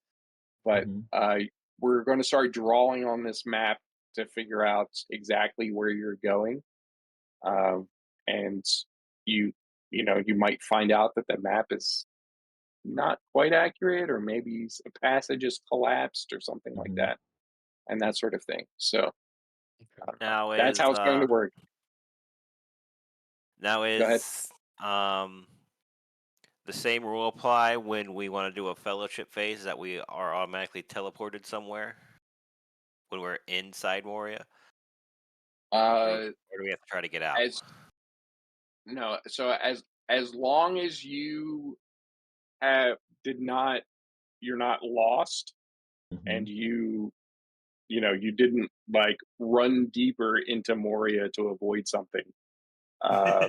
But Mhm. we're going to start drawing on this map to figure out exactly where you're going. And you might find out that the map is not quite accurate, or maybe a passage is collapsed or something like Mhm. that, and that sort of thing. So now that's is how it's going to work. now Go ahead. is the same rule apply when we want to do a fellowship phase that we are automatically teleported somewhere when we're inside Moria, or Uh, do we have to try to get out? as no, so as long as you have did not, you're not lost, and Mhm. you didn't like run deeper into Moria to avoid something. Uh,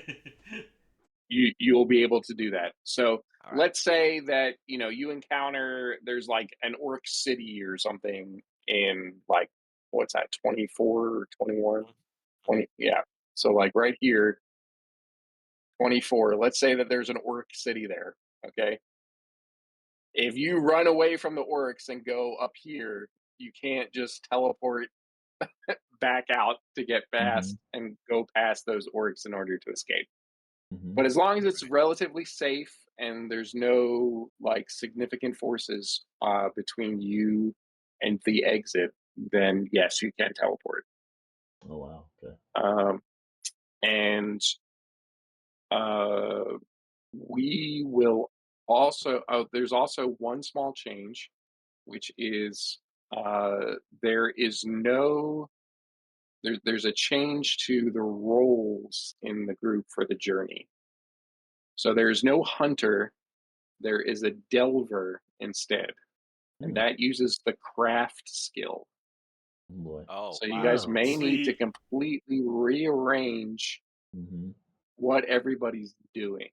you'll be able to do that. So All right. let's say that you encounter there's like an orc city or something in like what's that, 24 or 21, Mhm. 20, yeah. So like right here, 24. Let's say that there's an orc city there. Okay, if you run away from the orcs and go up here, you can't just teleport back out to get Mhm. fast and go past those orcs in order to escape. Mhm. But as long as it's relatively safe and there's no like significant forces between you and the exit, then yes, you can teleport. Oh wow. Okay. Um, and uh, we will also. Oh, there's also one small change, which is there is no. There's a change to the roles in the group for the journey. So there's no hunter, there is a delver instead, and Hmm. that uses the craft skill. Oh boy. Oh So you guys Oh. may need to Sweet. completely rearrange Mhm. what everybody's doing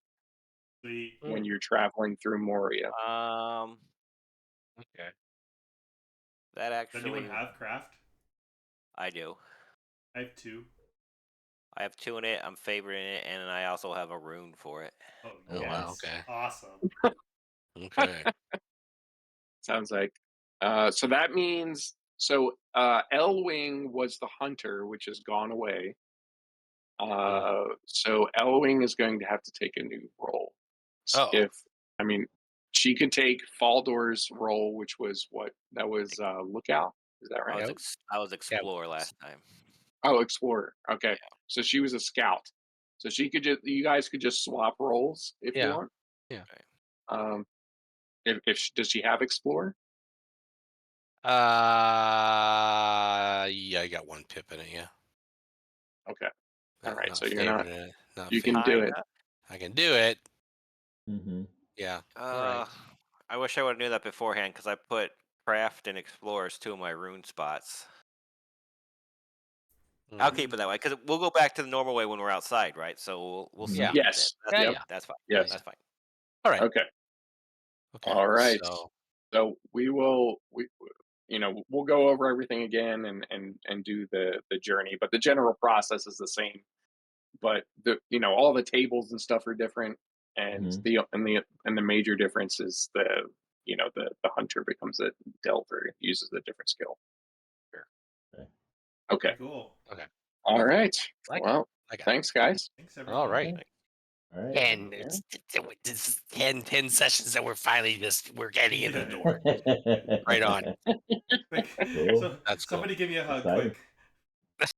Sweet. when you're traveling through Moria. um, Okay. that Does anyone actually have craft? I do. I have 2. I have 2 in it. I'm favoriting it, and I also have a rune for it. Oh Oh wow. yes. Okay. Awesome. Okay. Sounds like so that means Elwing was the hunter, which has gone away. So Elwing is going to have to take a new role. Oh. If I mean, she could take Faldor's role, which was what that was lookout. Is that right? Yep. I was Yeah. explorer last time. Oh, explorer. Okay, Yeah. so she was a scout. So she could you guys could just swap roles if you Yeah. want. Yeah. Okay. Um, does she have explorer? Yeah, I got 1 pip in it. Yeah. Okay, all right. Not So you're not. favoring it. Not You can do favoring it. it. Kinda. I can do it. Mm-hmm. Yeah. All right. I wish I would have knew that beforehand because I put craft and explore as 2 of my rune spots. I'll keep it that way because we'll go back to the normal way when we're outside, right? So we'll see. Yeah. Yes. That's, Yeah. that's fine. Yes. That's fine. All right. Okay. Okay. All right. So, So we'll go over everything again and do the journey, but the general process is the same. But all the tables and stuff are different, and Mhm. the major difference is the hunter becomes a delver, uses a different skill. Okay. Pretty cool. okay. All Okay. right. Like it. Well, Like it. thanks, guys. Thanks, everyone. All right. Okay. All right. 10, it's, this is 10 sessions that we're finally we're getting in the door. Right on. Quick. Cool. So That's cool. somebody give me a hug, Exciting. quick.